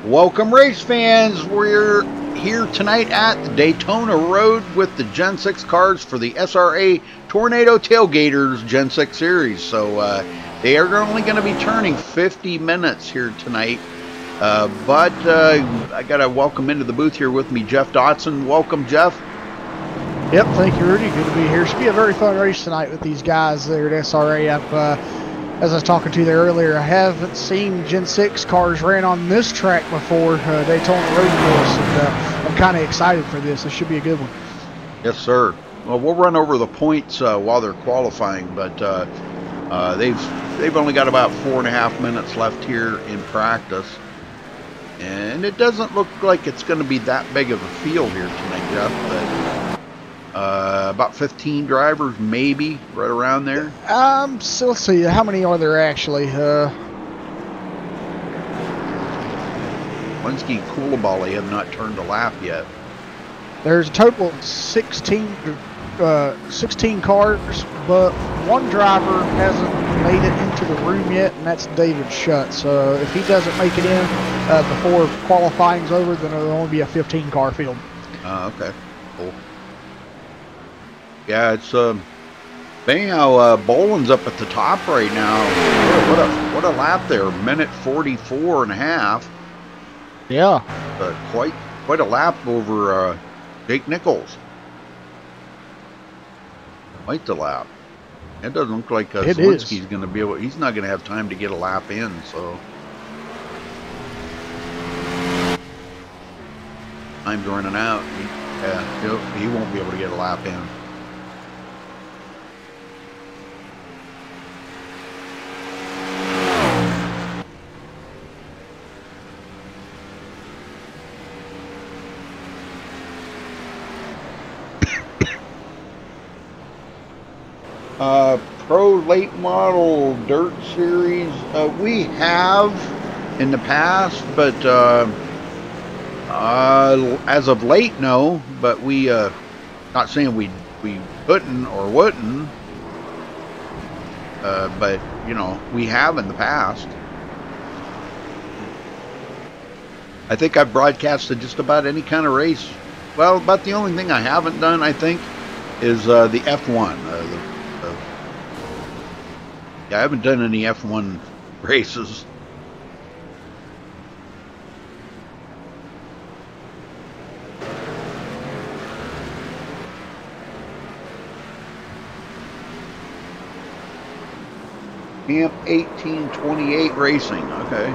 Welcome, race fans. We're here tonight at the Daytona Road with the Gen 6 cars for the SRA Tornado Tailgaters Gen 6 Series. So they are only going to be turning 50 minutes here tonight. But I got to welcome into the booth here with me Jeff Dotson. Welcome, Jeff. Yep, thank you, Rudy. Good to be here. Should be a very fun race tonight with these guys there at SRA. As I was talking to you there earlier, I haven't seen Gen 6 cars ran on this track before, Daytona Road course, and I'm kind of excited for this. It should be a good one. Yes, sir. Well, we'll run over the points while they're qualifying, but they've only got about 4.5 minutes left here in practice, and it doesn't look like it's going to be that big of a field here tonight, Jeff. But about 15 drivers, maybe, right around there. So let's see, how many are there actually? Linsky and Coulibaly have not turned a lap yet. There's a total of 16 cars, but one driver hasn't made it into the room yet, and that's David Schutz. So if he doesn't make it in before qualifying's over, then it'll only be a 15-car field. Okay, cool. Yeah, it's anyhow, Boland's up at the top right now. What a lap there, minute 44.5. Yeah, quite a lap over Jake Nichols. Quite the lap. It doesn't look like Zielinski's going to be able. He's not going to have time to get a lap in. So time's running out. He won't be able to get a lap in. Pro late model dirt series, we have in the past, but as of late, no. But we not saying we couldn't or wouldn't, but you know, we have in the past. I think I've broadcasted just about any kind of race. Well, about the only thing I haven't done, I think, is the F1. Yeah, I haven't done any F1 races. Camp 1828 Racing, okay.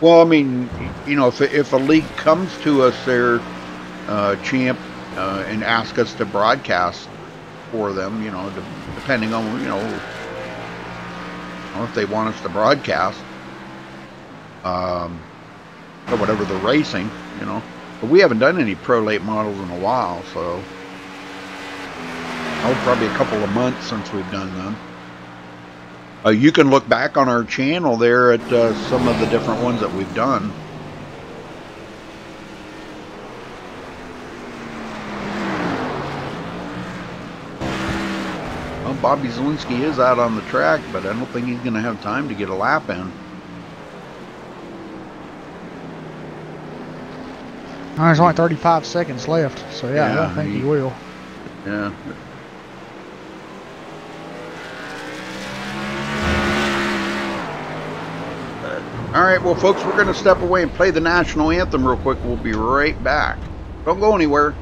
Well, I mean, you know, if a league comes to us there, champ, and asks us to broadcast for them, you know, depending on, you know, if they want us to broadcast, or whatever the racing, you know. But we haven't done any pro late models in a while, so probably a couple of months since we've done them. You can look back on our channel there at some of the different ones that we've done. Well, Bobby Zielinski is out on the track, but I don't think he's going to have time to get a lap in. There's only 35 seconds left, so yeah, I don't think he will. Yeah. All right, well, folks, we're going to step away and play the national anthem real quick. We'll be right back. Don't go anywhere.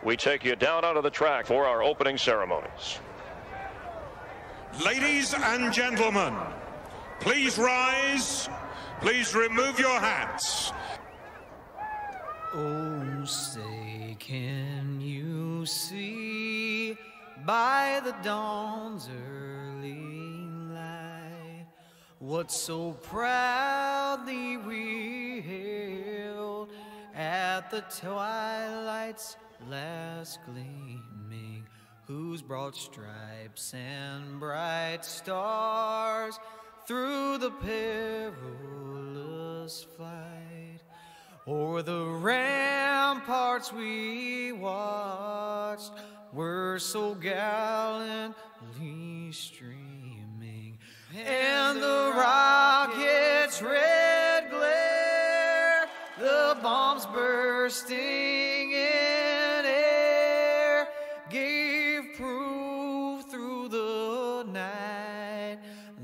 We take you down onto the track for our opening ceremonies. Ladies and gentlemen, Please rise. Please remove your hats. Oh, say, can you see by the dawn's early light what so proudly we hailed at the twilight's last gleaming, whose broad stripes and bright stars through the perilous flight o'er the ramparts we watched were so gallantly streaming, and the rocket's red glare, the bombs bursting in air, gave proof through the night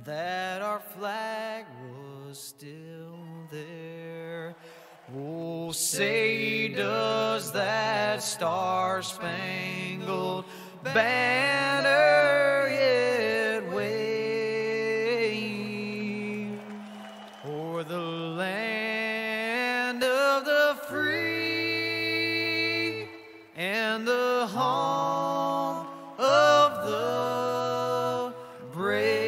that our flag was still there. Oh, say, does that star-spangled banner yet wave o'er the land of the free and the home of the brave?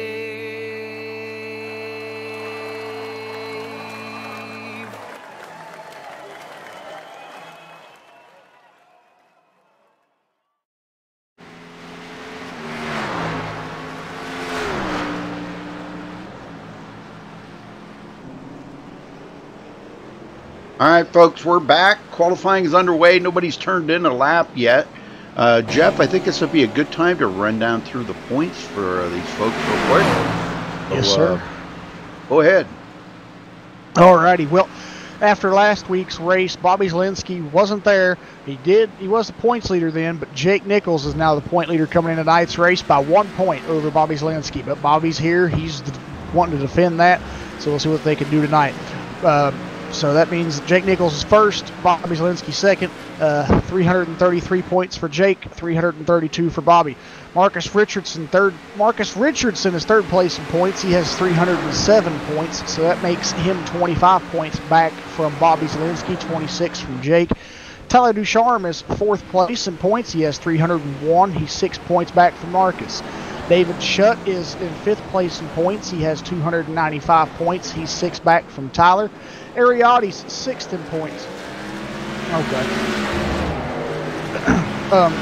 All right, folks, we're back. Qualifying is underway. Nobody's turned in a lap yet. Jeff, I think this would be a good time to run down through the points for these folks real quick. Yes, sir. Go ahead. All righty. Well, after last week's race, Bobby Zielinski wasn't there. He was the points leader then, but Jake Nichols is now the point leader coming in tonight's race by 1 point over Bobby Zielinski. But Bobby's here. He's wanting to defend that, so we'll see what they can do tonight. So that means Jake Nichols is first, Bobby Zielinski second, 333 points for Jake, 332 for Bobby. Marcus Richardson third. Marcus Richardson is third place in points. He has 307 points, so that makes him 25 points back from Bobby Zielinski, 26 from Jake. Tyler Ducharme is fourth place in points. He has 301. He's 6 points back from Marcus. David Shutt is in fifth place in points. He has 295 points. He's 6 back from Tyler. Ariadne's sixth in points. Okay.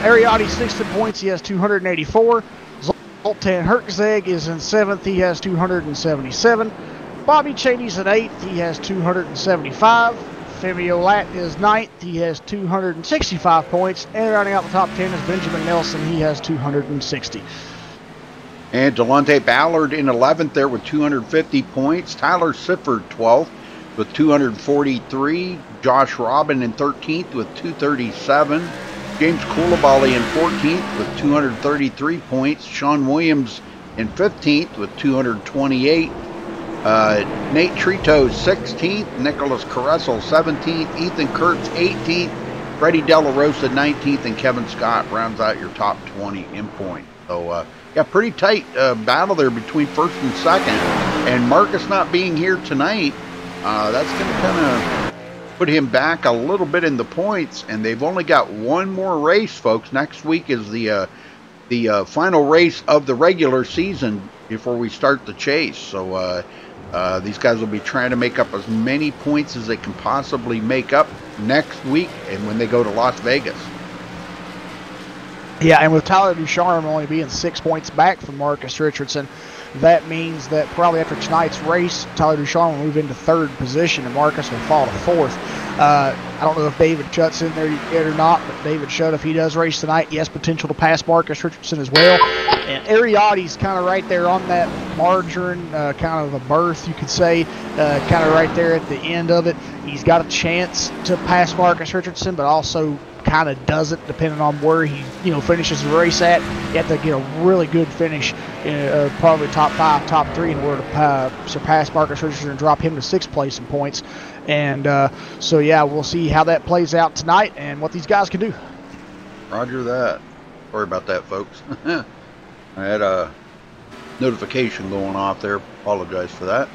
Ariadne's sixth in points. He has 284. Zoltan Herczeg is in seventh. He has 277. Bobby Cheney's in eighth. He has 275. Femi Olat is ninth. He has 265 points. And rounding out the top 10 is Benjamin Nelson. He has 260. And Delonte Ballard in 11th there with 250 points. Tyler Sifford 12th with 243. Josh Robin in 13th with 237. James Coulibaly in 14th with 233 points. Sean Williams in 15th with 228. Nate Trito 16th. Nicholas Caressel 17th. Ethan Kurtz 18th. Freddie De La Rosa 19th. And Kevin Scott rounds out your top 20 in points. So, yeah, pretty tight battle there between first and second. And Marcus not being here tonight, that's going to kind of put him back a little bit in the points. And they've only got one more race, folks. Next week is the final race of the regular season before we start the chase. So these guys will be trying to make up as many points as they can possibly make up next week and when they go to Las Vegas. Yeah, and with Tyler Ducharme only being 6 points back from Marcus Richardson, that means that probably after tonight's race, Tyler Ducharme will move into third position and Marcus will fall to fourth. I don't know if David Shutt's in there yet or not, but David Shutt, if he does race tonight, he has potential to pass Marcus Richardson as well. And Ariadne's kind of right there on that margarine, kind of a berth, you could say, kind of right there at the end of it. He's got a chance to pass Marcus Richardson, but also kind of doesn't, depending on where he finishes the race at. You have to get a really good finish, probably top 5, top 3 in order to surpass Marcus Richardson and drop him to 6th place in points. And so yeah, we'll see how that plays out tonight and what these guys can do. Roger that. Sorry about that, folks. I had a notification going off there. Apologize for that.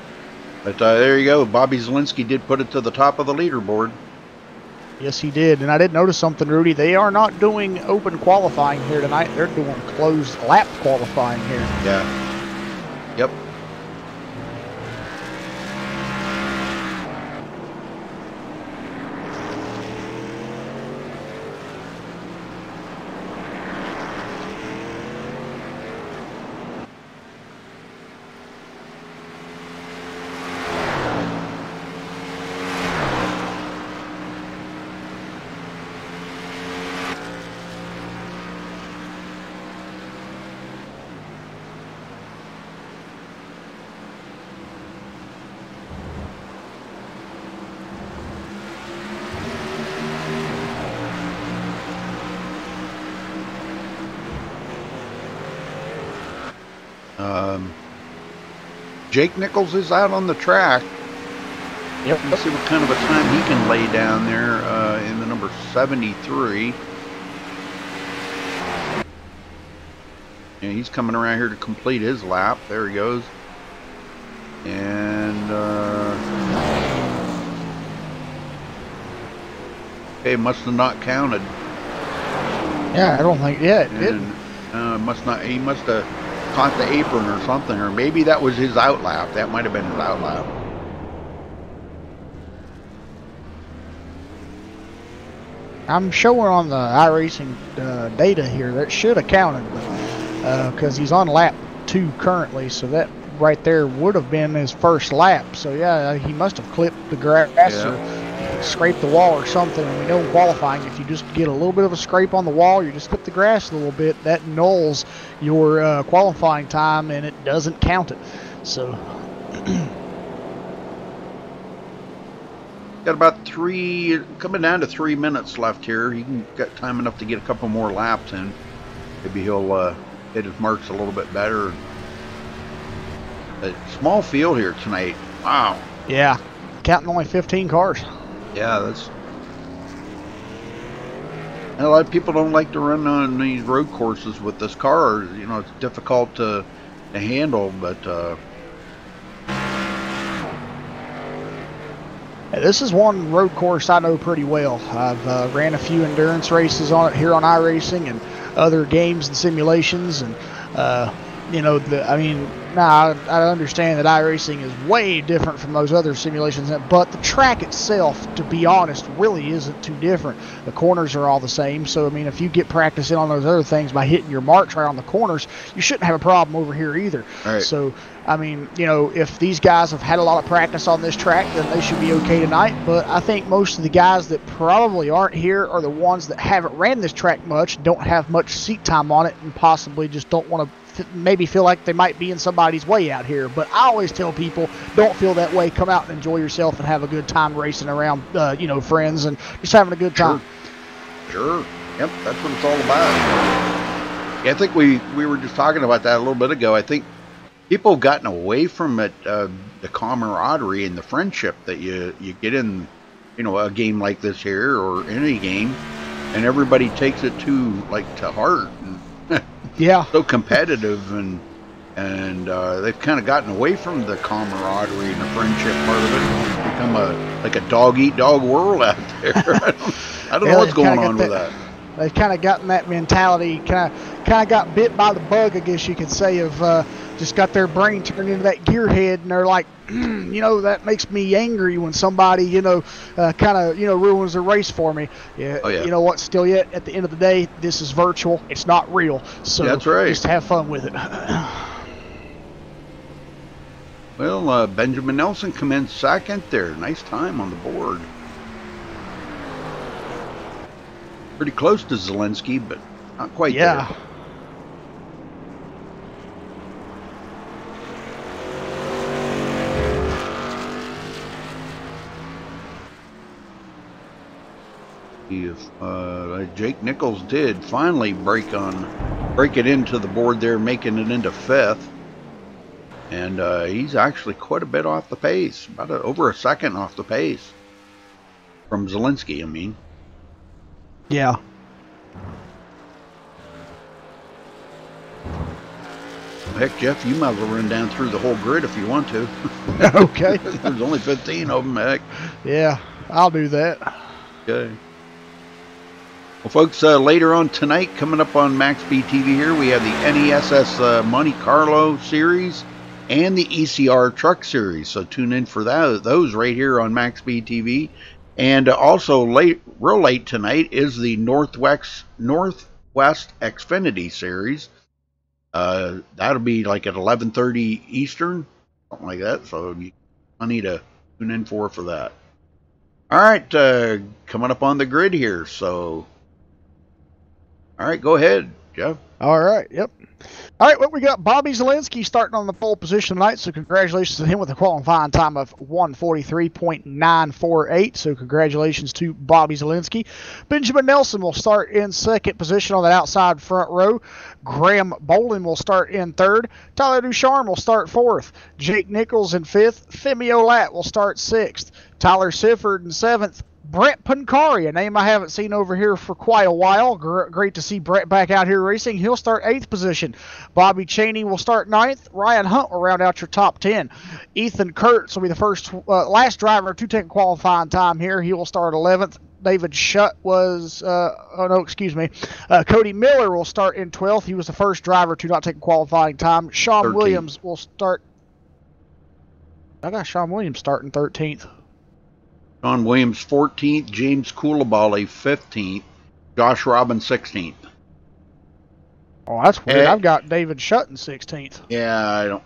But there you go. Bobby Zielinski did put it to the top of the leaderboard. Yes, he did. And I did notice something, Rudy. They are not doing open qualifying here tonight. They're doing closed lap qualifying here. Yeah. Yep. Jake Nichols is out on the track. Yep. Let's see what kind of a time he can lay down there in the number 73. And he's coming around here to complete his lap. There he goes. And okay, must have not counted. Yeah, I don't think. Yeah, it didn't. Must not. He must have caught the apron or something, or maybe that was his out lap. That might have been his out lap. I'm showing on the iRacing data here that should have counted, because he's on lap 2 currently, so that right there would have been his first lap. So yeah, he must have clipped the grass or scraped the wall or something. And we know in qualifying, if you just get a little bit of a scrape on the wall, you just clip the grass a little bit, that nulls your qualifying time and it doesn't count it. So got about coming down to 3 minutes left here. He can got time enough to get a couple more laps in. Maybe he'll hit his marks a little bit better. A small field here tonight. Wow. yeah, counting only 15 cars. Yeah, that's. And a lot of people don't like to run on these road courses with this car. You know, it's difficult to handle, but. This is one road course I know pretty well. I've ran a few endurance races on it here on iRacing and other games and simulations, and you know, I understand that iRacing is way different from those other simulations, but the track itself, to be honest, really isn't too different. The corners are all the same, so I mean, if you get practice in on those other things by hitting your marks right on the corners, you shouldn't have a problem over here either. Right. So I mean, you know, if these guys have had a lot of practice on this track, then they should be okay tonight. But I think most of the guys that probably aren't here are the ones that haven't ran this track much, don't have much seat time on it, and possibly just don't want to maybe feel like they might be in somebody's way out here. But I always tell people, don't feel that way. Come out and enjoy yourself and have a good time racing around, you know, friends, and just having a good time. Sure. Yep, that's what it's all about. Yeah, I think we were just talking about that a little bit ago. I think people have gotten away from it, the camaraderie and the friendship that you get in, you know, a game like this here or any game, and everybody takes it to heart. And yeah. So competitive, and they've kind of gotten away from the camaraderie and the friendship part of it. It's become a dog-eat-dog world out there. I don't know what's going on with that. They've kind of gotten that mentality, kind of got bit by the bug, I guess you could say, of just got their brain turned into that gearhead, and they're like, you know, that makes me angry when somebody, you know, kind of, you know, ruins the race for me. Yeah, oh, yeah. You know what? Still yet, at the end of the day, this is virtual. It's not real. So that's right. Just have fun with it. Well, Benjamin Nelson come in second there. Nice time on the board. Pretty close to Zielinski, but not quite there. If Jake Nichols did finally break it into the board there, making it into fifth, and he's actually quite a bit off the pace, about over a second off the pace from Zielinski. I mean, yeah. Heck, Jeff, you might as well run down through the whole grid if you want to. Okay. There's only 15 of them, heck. Yeah, I'll do that. Okay. Well, folks, later on tonight, coming up on MaxSpeedTV here, we have the NESS Monte Carlo series and the ECR Truck series. So tune in for those right here on MaxSpeedTV. And also, real late tonight is the Northwest Xfinity series. That'll be like at 11:30 Eastern, something like that. So you need to tune in for that. All right, coming up on the grid here. So, all right, go ahead, Jeff. All right, yep. All right, well, we got Bobby Zielinski starting on the pole position tonight, so congratulations to him with a qualifying time of 1:43.948. So congratulations to Bobby Zielinski. Benjamin Nelson will start in second position on that outside front row. Graham Bolin will start in third. Tyler Ducharme will start fourth. Jake Nichols in fifth. Femi Olat will start sixth. Tyler Sifford in seventh. Brett Pancari, a name I haven't seen over here for quite a while. Great to see Brett back out here racing. He'll start 8th position. Bobby Cheney will start 9th. Ryan Hunt will round out your top 10. Ethan Kurtz will be the last driver to take qualifying time here. He will start 11th. David Shutt was, Cody Miller will start in 12th. He was the first driver to not take qualifying time. Sean 13th. Williams will start. I got Sean Williams starting 13th. Sean Williams 14th, James Coulibaly 15th, Josh Robbins 16th. Oh, that's weird. I've got David Shutt in 16th. Yeah,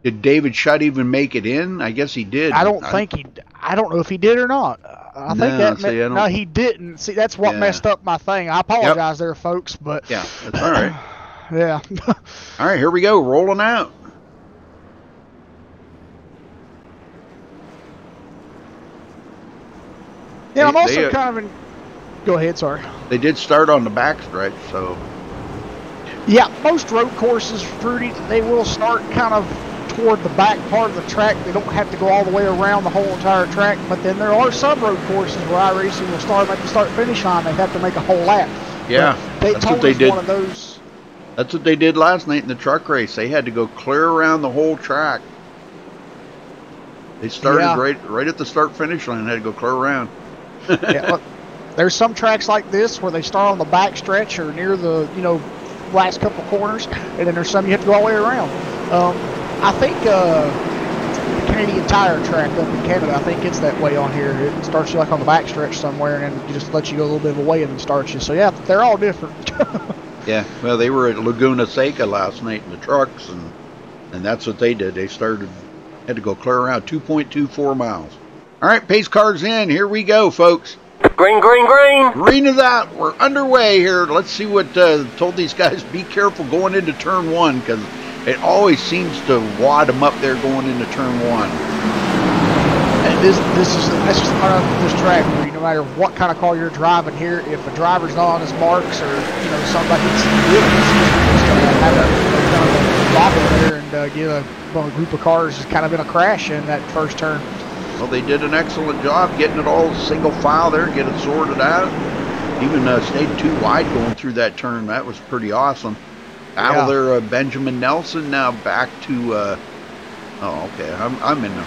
did David Shutt even make it in? I guess he did. I don't know if he did or not. I think no, he didn't. See, that's what messed up my thing. I apologize there, folks, but yeah, that's all right. Yeah. All right, here we go, rolling out. Yeah, I'm also kind of in. Go ahead, sorry. They did start on the backstretch, so. Yeah, most road courses, Rudy, they will start kind of toward the back part of the track. They don't have to go all the way around the whole entire track. But then there are some road courses where iRacing will start at the start-finish line. They have to make a whole lap. Yeah, that's what they did. One of those. That's what they did last night in the truck race. They had to go clear around the whole track. They started right at the start-finish line and had to go clear around. Yeah, look, there's some tracks like this where they start on the back stretch or near the last couple corners, and then there's some you have to go all the way around. I think the Canadian Tire track up in Canada, I think it's that way on here. It starts you like on the back stretch somewhere, and then it just lets you go a little bit of a way and then starts you. So yeah, they're all different. Yeah, well, they were at Laguna Seca last night in the trucks, and that's what they did. They had to go clear around 2.24 miles. All right, pace cars in. Here we go, folks. Green, green, green. Green is out. We're underway here. Let's see what told these guys. Be careful going into turn one, because it always seems to wad them up there going into turn one. And that's just part of this track. Where, no matter what kind of car you're driving here, if a driver's not on his marks or somebody's have a kind of a drop over there and get a group of cars just kind of in a crash in that first turn. Well, they did an excellent job getting it all single file there, get it sorted out. Even stayed too wide going through that turn. That was pretty awesome. Battle there, Benjamin Nelson now back to. I'm in the.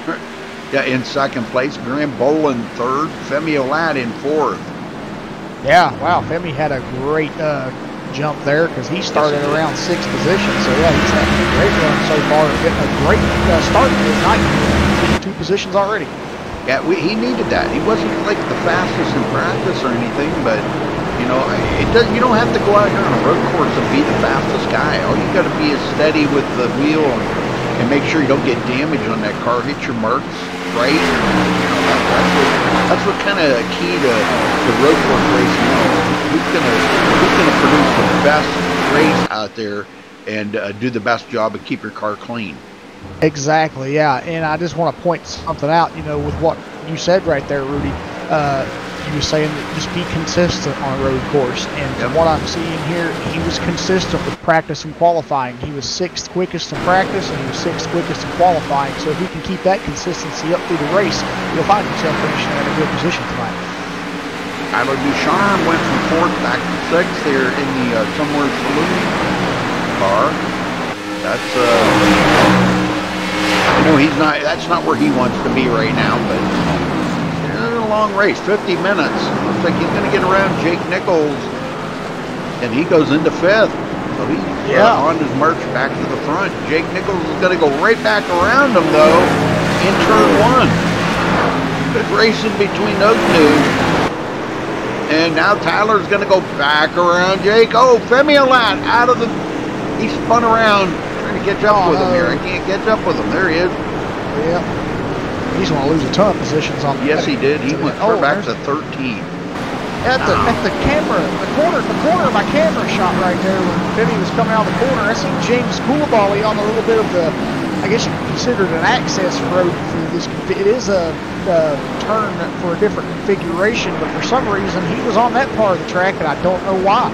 Yeah, in second place. Graham Bolin third. Femi Olat in fourth. Yeah, wow. Femi had a great jump there because he started around 6th position. So yeah, he's having a great run so far, getting a great start to his night. 2 positions already. Yeah, he needed that. He wasn't like the fastest in practice or anything, but you don't have to go out here on a road course and be the fastest guy. All you got to be is steady with the wheel and make sure you don't get damage on that car. Hit your marks right. That's what kind of key to road course racing is. Who's gonna produce the best race out there and do the best job and keep your car clean. Exactly, yeah. And I just want to point something out, with what you said right there, Rudy. You were saying that just be consistent on a road course. And from what I'm seeing here, he was consistent with practice and qualifying. He was 6th quickest in practice, and he was 6th quickest in qualifying. So if he can keep that consistency up through the race, you'll find himself finishing in a good position tonight. Tyler Ducharme went from 4th back to 6th there in the Somewhere Saloon car. That's I know he's not. That's not where he wants to be right now, but it's a long race, 50 minutes. Looks like he's going to get around Jake Nichols, and he goes into 5th. So he's on his march back to the front. Jake Nichols is going to go right back around him, though, in turn 1. Good racing between those two. And now Tyler's going to go back around Jake. Oh, Femi-Alat out of the... He spun around, trying to catch up with him here. I can't catch up with him. There he is. Yeah. He's going to lose a ton of positions on the... Yes, he did. He went back to 13. At the camera, the corner of my camera shot right there when Femi was coming out of the corner, I seen James Coulibaly on a little bit of the, I guess you could consider it an access road for this. It is a turn for a different configuration, but for some reason he was on that part of the track, and I don't know why.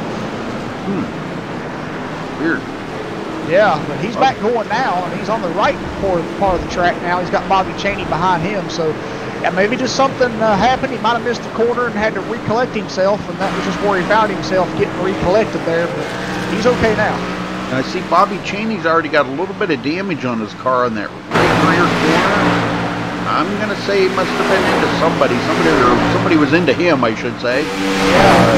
Weird. Yeah, but he's back going now, and he's on the right part of the track now. He's got Bobby Cheney behind him, so yeah, maybe just something happened. He might have missed the corner and had to recollect himself, and that was just where he found himself getting recollected there, but he's okay now. And I see Bobby Cheney's already got a little bit of damage on his car on that right rear corner. I'm going to say he must have been into somebody. Somebody was into him, I should say. Yeah,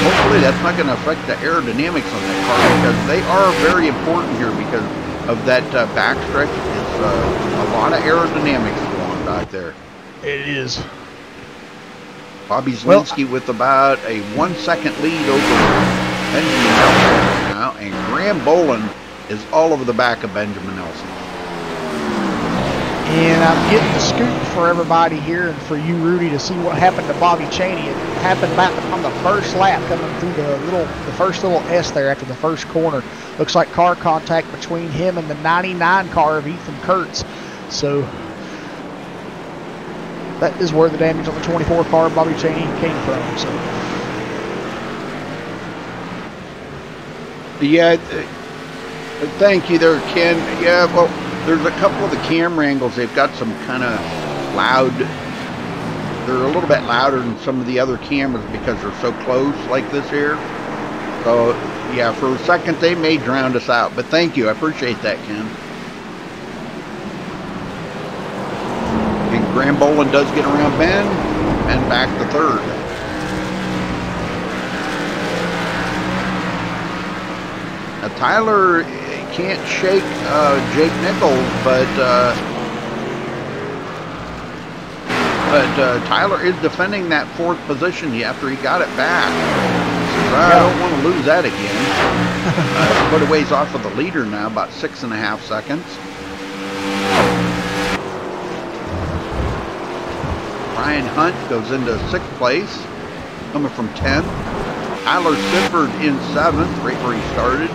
hopefully that's not going to affect the aerodynamics on that car, because they are very important here because of that backstretch. It's a lot of aerodynamics going on back there. it is. Bobby Zielinski with about a 1 second lead over Benjamin Nelson now, and Graham Boland is all over the back of Benjamin Nelson. And I'm getting the scoop for everybody here and for you, Rudy, to see what happened to Bobby Cheney. It happened back on the first lap, coming through the first little S there after the first corner. Looks like car contact between him and the 99 car of Ethan Kurtz. So that is where the damage on the 24 car of Bobby Cheney came from. So yeah, thank you there, Ken. Yeah, well, there's a couple of the camera angles. They've got some kind of loud. They're a little bit louder than some of the other cameras because they're so close like this here. So, yeah, for a second they may drown us out. But thank you. I appreciate that, Ken. And Graham Boland does get around Ben and back to 3rd. Now, Tyler can't shake Jake Nichols, but Tyler is defending that 4th position after he got it back. So I don't want to lose that again. Put a ways off of the leader now, about 6.5 seconds. Ryan Hunt goes into 6th place, coming from 10th. Tyler Sifford in 7th, right where he started.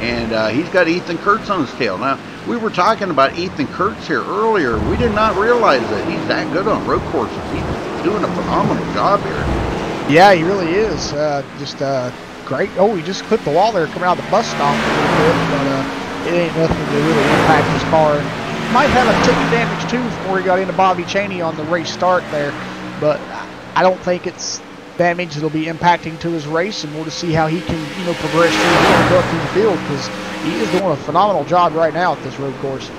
And he's got Ethan Kurtz on his tail. Now, we were talking about Ethan Kurtz here earlier. We did not realize that he's that good on road courses. He's doing a phenomenal job here. yeah, he really is. Just great. Oh, he just clipped the wall there coming out of the bus stop a little bit, but it ain't nothing to really impact his car. Might have a tick of damage too before he got into Bobby Cheney on the race start there, but I don't think it's damage that'll be impacting to his race, and we'll just see how he can, progress through and go through the field, because he is doing a phenomenal job right now at this road course.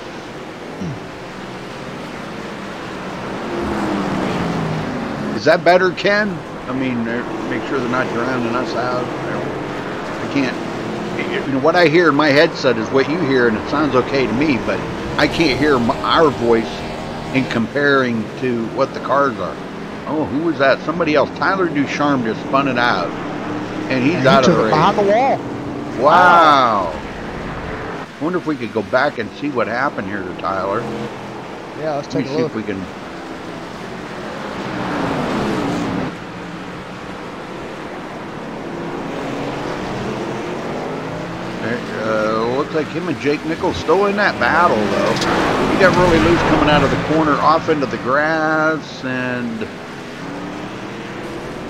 Is that better, Ken? I mean, make sure they're not drowning us out. I can't. What I hear in my headset is what you hear, and it sounds okay to me, but I can't hear our voice in comparing to what the cars are. Oh, who was that? Somebody else. Tyler Ducharme just spun it out, and he's out of the race. Behind the wall. Wow. Wonder if we could go back and see what happened here to Tyler. Yeah, let's take a look. See if we can. Looks like him and Jake Nichols still in that battle, though. He got really loose coming out of the corner, off into the grass, and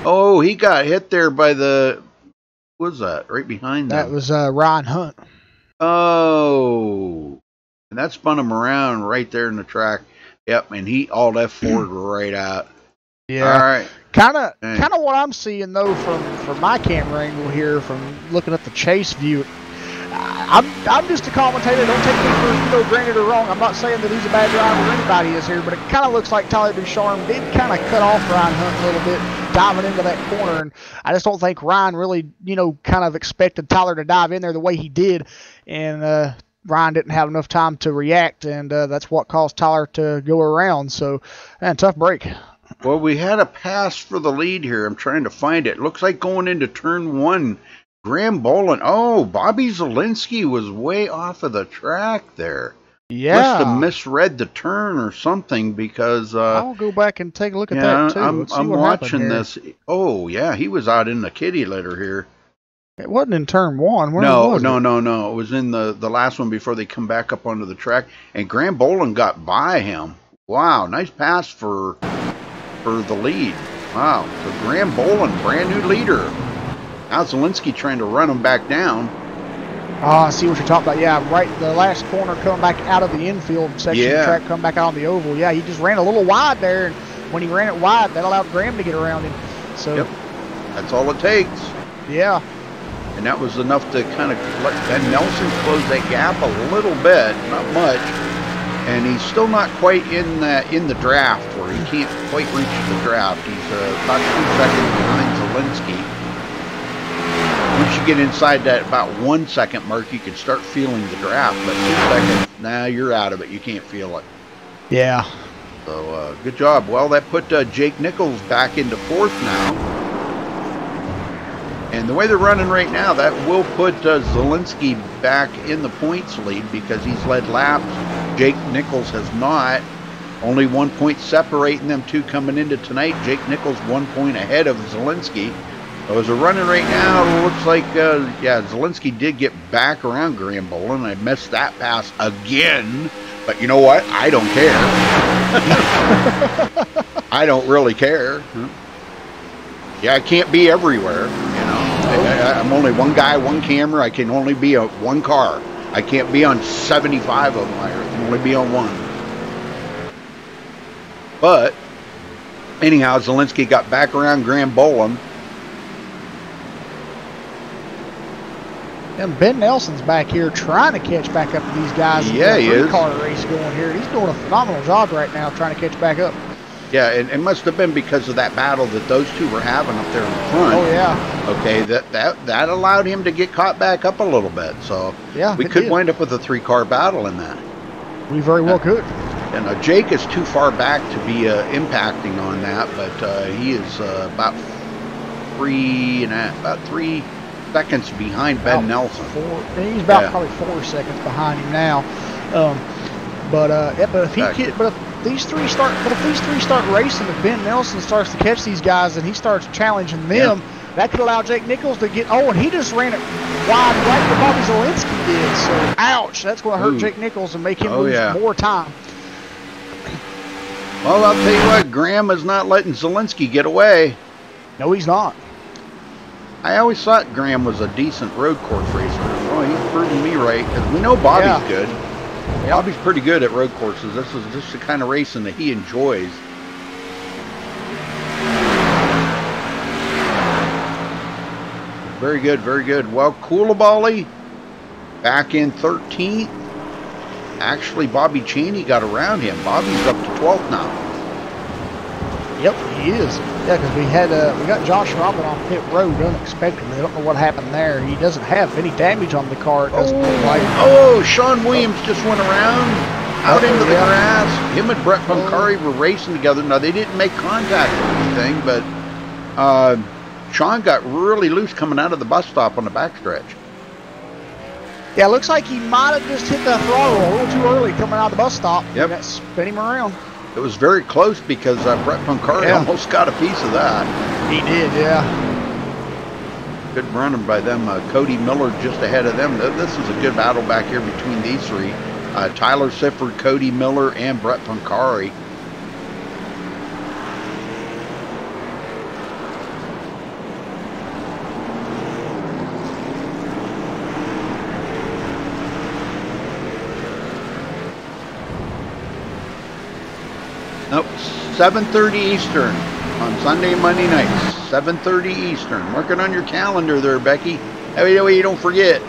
oh, he got hit there by the. What was that? Right behind them. That was Ryan Hunt. Oh, and that spun him around right there in the track. Yep, and he all left forward right out. Yeah. All right. Kind of what I'm seeing though from my camera angle here, from looking at the chase view. I'm just a commentator. Don't take me for granted or wrong. I'm not saying that he's a bad driver or anybody is here, but it kind of looks like Tyler Ducharme did kind of cut off Ryan Hunt a little bit, diving into that corner, and I just don't think Ryan really, kind of expected Tyler to dive in there the way he did, and Ryan didn't have enough time to react, and that's what caused Tyler to go around. So, man, tough break. Well, we had a pass for the lead here. I'm trying to find it. Looks like going into turn 1. Graham Boland. Oh, Bobby Zielinski was way off of the track there. Yeah. Must have misread the turn or something because... I'll go back and take a look at that, too. I'm watching this. Oh, yeah, he was out in the kitty litter here. It wasn't in turn 1. No. It was in the last one before they come back up onto the track. And Graham Boland got by him. Wow, nice pass for the lead. Wow, so Graham Boland, brand new leader. Now Zielinski trying to run him back down. Oh, I see what you're talking about. Yeah, right, the last corner coming back out of the infield section of the track, coming back out on the oval. Yeah, he just ran a little wide there, and when he ran it wide, that allowed Graham to get around him. So, yep, that's all it takes. Yeah. And that was enough to kind of let Ben Nelson close that gap a little bit, not much. And he's still not quite in the draft, where he can't quite reach the draft. He's about 2 seconds behind Zielinski. Once you get inside that about 1 second mark, you can start feeling the draft. But 2 seconds, nah, you're out of it. You can't feel it. Yeah. So good job. Well, that put Jake Nichols back into 4th now. And the way they're running right now, that will put Zielinski back in the points lead because he's led laps. Jake Nichols has not. Only 1 point separating them two coming into tonight. Jake Nichols 1 point ahead of Zielinski. So as they're running right now, it looks like, Zielinski did get back around Graham Boland. I missed that pass again. But you know what? I don't care. I don't really care. Yeah, I can't be everywhere, I'm only one guy, one camera. I can only be on one car. I can't be on 75 of them. I can only be on one. But anyhow, Zielinski got back around Graham Boland. And Ben Nelson's back here trying to catch back up to these guys. Yeah, he is. Car race going here. He's doing a phenomenal job right now trying to catch back up. Yeah, it must have been because of that battle that those two were having up there in the front. Oh, yeah. Okay, that allowed him to get caught back up a little bit. So yeah, we could wind up with a 3-car battle in that. We very well could. And Jake is too far back to be impacting on that, but he is about 3 seconds behind Ben Nelson. He's about probably 4 seconds behind him now. But if these three start racing, if Ben Nelson starts to catch these guys and he starts challenging them, that could allow Jake Nichols to get. Oh, and he just ran it wide right where Bobby Zielinski did. So, ouch! That's going to hurt Jake Nichols and make him lose more time. Well, I'll tell you what, Graham is not letting Zielinski get away. No, he's not. I always thought Graham was a decent road course racer. Well, he's proven me right, because we know Bobby's good. Bobby's pretty good at road courses. This is just the kind of racing that he enjoys. Very good, very good. Well, Koulibaly back in 13th. Actually, Bobby Cheney got around him. Bobby's up to 12th now. Yep, he is. Yeah, because we got Josh Robin on pit road unexpectedly. I don't know what happened there. He doesn't have any damage on the car. It doesn't look like. Oh, Sean Williams just went around out into the grass. Him and Brett Pancari were racing together. Now, they didn't make contact or anything, but Sean got really loose coming out of the bus stop on the backstretch. Yeah, it looks like he might have just hit the throttle a little too early coming out of the bus stop. Yep. That spin him around. It was very close because Brett Pancari almost got a piece of that. He did, yeah. Good running by them. Cody Miller just ahead of them. This is a good battle back here between these three. Tyler Sifford, Cody Miller, and Brett Pancari. Nope, 7:30 Eastern on Sunday and Monday nights. 7:30 Eastern. Mark it on your calendar there, Becky. That way you don't forget.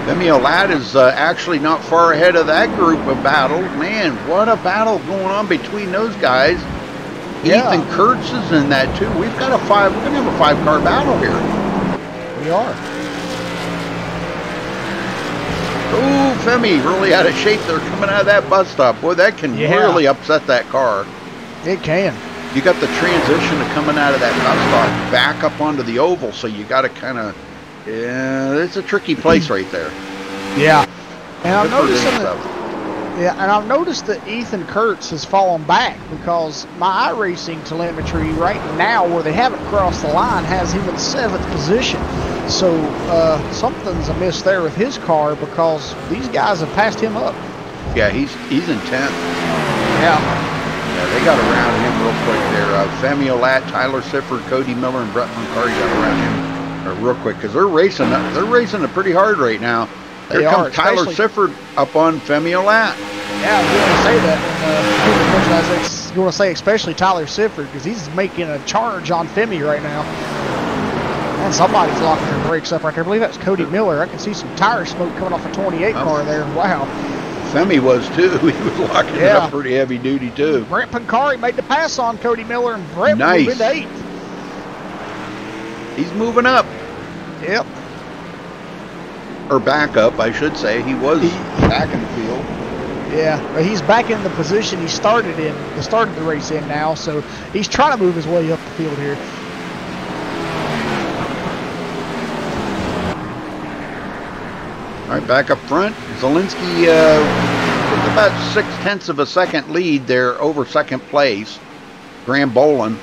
Femio Ladd is actually not far ahead of that group of battle. Man, what a battle going on between those guys. Yeah. Ethan Kurtz is in that too. We're gonna have a 5-car battle here. We are. Oh, Femi really out of shape. They're coming out of that bus stop. Boy, that can really upset that car. It can. You got the transition of coming out of that bus stop back up onto the oval, so you got to kind of, it's a tricky place right there. Yeah. And I've noticed that Ethan Kurtz has fallen back because my iRacing telemetry right now, where they haven't crossed the line, has him in 7th position. So something's amiss there with his car because these guys have passed him up. Yeah, he's in 10th. Yeah. Yeah, they got around him real quick there. Femio Ladd, Tyler Sifford, Cody Miller, and Brett Moncari got around him real quick because they're racing it pretty hard right now. Here comes Tyler Sifford up on Femio Ladd. Yeah, you want to say that. You want to say especially Tyler Sifford because he's making a charge on Femi right now. And somebody's locking their brakes up right there. I believe that's Cody Miller. I can see some tire smoke coming off a 28 car there. Wow. Femi was too. He was locking it up pretty heavy duty too. Brett Pancari made the pass on Cody Miller, and Brett moved into 8th. He's moving up. Yep. Or back up, I should say. He was back in the field. Yeah, but he's back in the position he started the race in now, so he's trying to move his way up the field here. All right, back up front. Zielinski with about 0.6 of a second lead there over second place. Graham Bolin.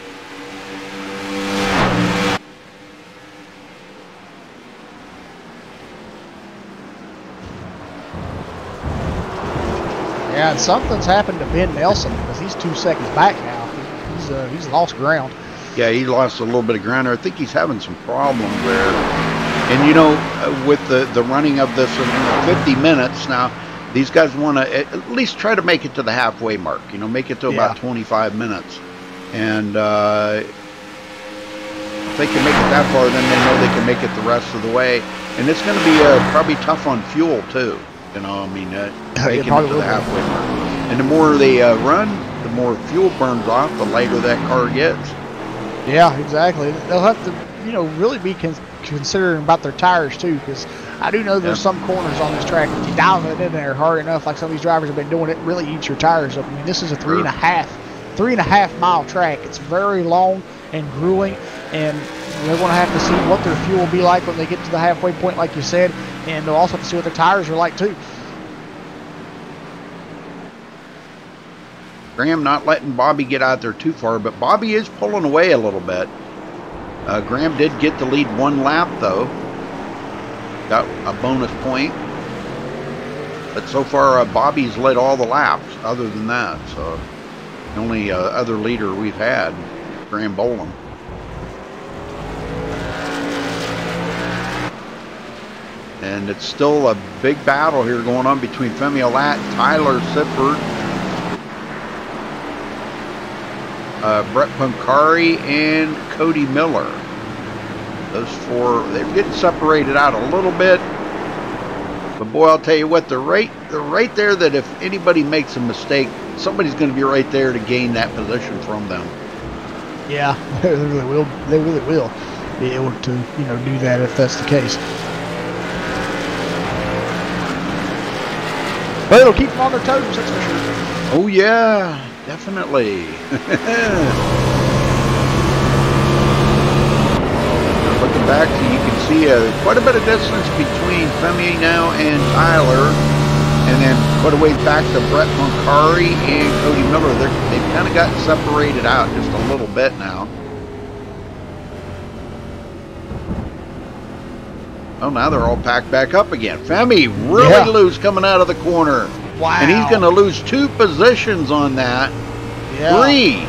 Yeah, and something's happened to Ben Nelson because he's 2 seconds back now. He's lost ground. Yeah, he lost a little bit of ground there. I think he's having some problems there. And, you know, with the running of this in 50 minutes now, these guys want to at least try to make it to the halfway mark, you know, make it to about 25 minutes. And if they can make it that far, then they know they can make it the rest of the way. And it's going to be probably tough on fuel, too. You know, I mean, making it to the halfway mark. And the more they run, the more fuel burns off, the lighter that car gets. Yeah, exactly. They'll have to, you know, really be considering about their tires too, because I do know there's some corners on this track. If you dive it in there hard enough, like some of these drivers have been doing, it really eats your tires up. I mean, this is a 3.5 mile track. It's very long and grueling, and they're going to have to see what their fuel will be like when they get to the halfway point, like you said, and they'll also have to see what their tires are like too. Graham not letting Bobby get out there too far, but Bobby is pulling away a little bit. Graham did get the lead 1 lap, though. Got a bonus point. But so far, Bobby's led all the laps other than that. So the only other leader we've had, Graham Bolam. And it's still a big battle here going on between Femio Ladd, Tyler Sifford, Brett Pancari, and Cody Miller. Those 4, they're getting separated out a little bit. But boy, I'll tell you what, they're right there that if anybody makes a mistake, somebody's going to be right there to gain that position from them. Yeah, they really will. They really will be able to, you know, do that if that's the case. But it'll keep them on their toes, that's for sure. Oh yeah, definitely. Looking back, so you can see quite a bit of distance between Femi now and Tyler, and then quite a ways back to Brett Moncari and Cody Miller. They've kind of gotten separated out just a little bit now. Oh, now they're all packed back up again. Femi really loose coming out of the corner. Wow. And he's going to lose 2 positions on that. Yeah. 3.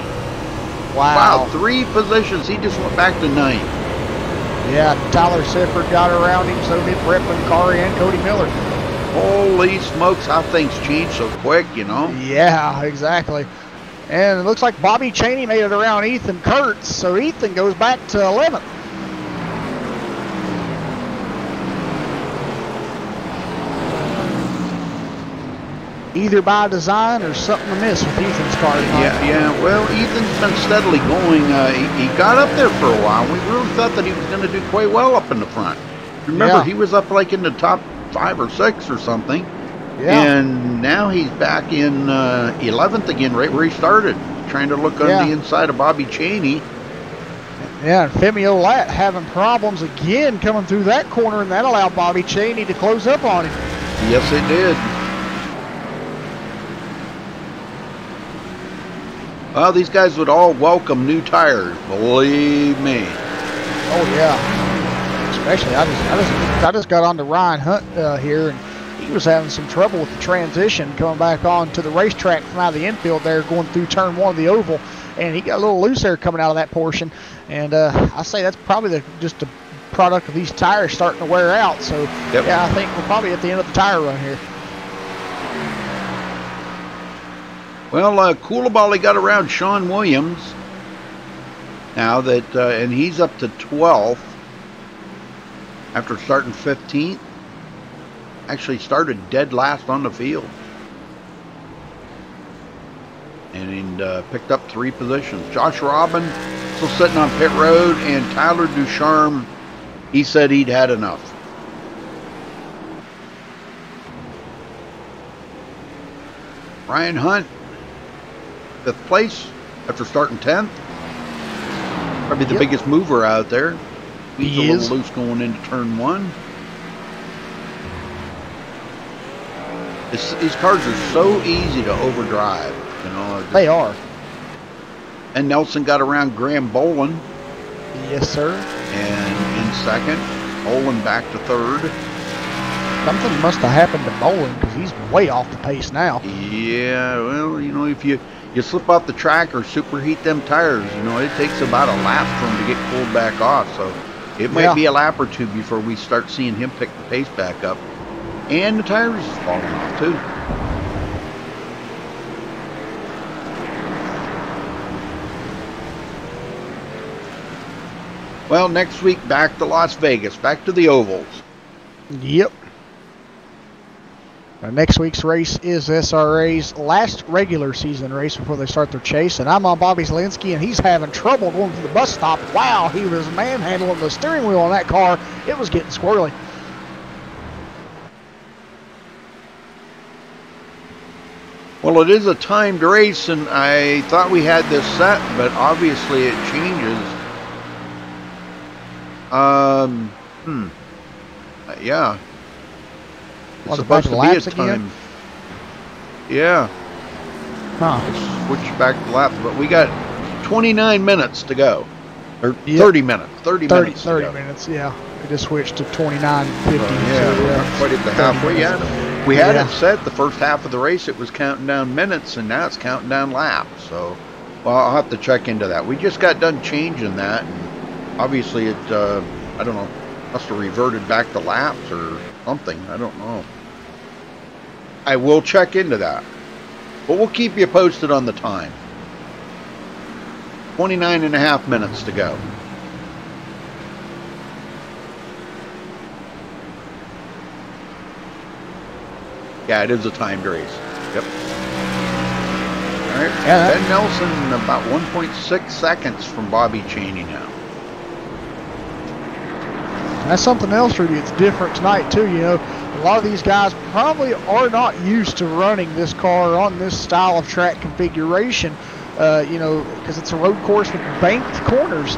Wow. Wow, 3 positions. He just went back to 9th. Yeah, Tyler Sifford got around him, so did Brett Pancari and Cody Miller. Holy smokes, how things change so quick, you know? Yeah, exactly. And it looks like Bobby Cheney made it around Ethan Kurtz, so Ethan goes back to 11th. Either by design or something amiss with Ethan's car tonight. Yeah. Well, Ethan's been steadily going. He got up there for a while. We really thought that he was going to do quite well up in the front. Remember, he was up like in the top 5 or 6 or something. Yeah. And now he's back in 11th again, right where he started, trying to look on the inside of Bobby Cheney. Yeah, and Femi Olat having problems again coming through that corner, and that allowed Bobby Cheney to close up on him. Yes, it did. Well, these guys would all welcome new tires, believe me. Oh yeah, especially I just got on to Ryan Hunt here, and he was having some trouble with the transition coming back on to the racetrack from out of the infield there, going through turn 1 of the oval, and he got a little loose there coming out of that portion. And I say that's probably just a product of these tires starting to wear out. So yeah, I think we're probably at the end of the tire run here. Well, Coulibaly got around Sean Williams now that, and he's up to 12th after starting 15th. Actually started dead last on the field. And picked up 3 positions. Josh Robin still sitting on pit road, and Tyler Ducharme, he said he'd had enough. Ryan Hunt, 5th place after starting 10th. Probably the biggest mover out there. He's a little loose going into turn 1. These cars are so easy to overdrive, you know. They are. And Nelson got around Graham Bolin. Yes, sir. And in 2nd, Bolin back to 3rd. Something must have happened to Bolin because he's way off the pace now. Yeah, well, you know, if you slip off the track or superheat them tires, you know, it takes about a lap for him to get pulled back off. So it might be a lap or 2 before we start seeing him pick the pace back up. And the tires is falling off too. Well, next week back to Las Vegas, back to the ovals. Yep. Now, next week's race is SRA's last regular season race before they start their chase, and I'm on Bobby Zielinski, and he's having trouble going to the bus stop. Wow, he was manhandling the steering wheel on that car. It was getting squirrely. Well, it is a timed race, and I thought we had this set, but obviously it changes. Yeah. It's supposed to be a time. Yeah. Huh. Switch back to laps, but we got 29 minutes to go. Or 30 minutes. 30 minutes. 30 minutes, yeah. We just switched to 29:50. Yeah, quite at the halfway. Yeah. We had it set the first half of the race. It was counting down minutes, and now it's counting down laps. So, well, I'll have to check into that. We just got done changing that, and obviously it, I don't know, must have reverted back to laps or something. I don't know. I will check into that. But we'll keep you posted on the time. 29.5 minutes to go. Yeah, it is a timed race. Yep. All right. Yeah, Ben Nelson about 1.6 seconds from Bobby Cheney now. That's something else, Rudy. It's different tonight, too. You know, a lot of these guys probably are not used to running this car on this style of track configuration, you know, because it's a road course with banked corners.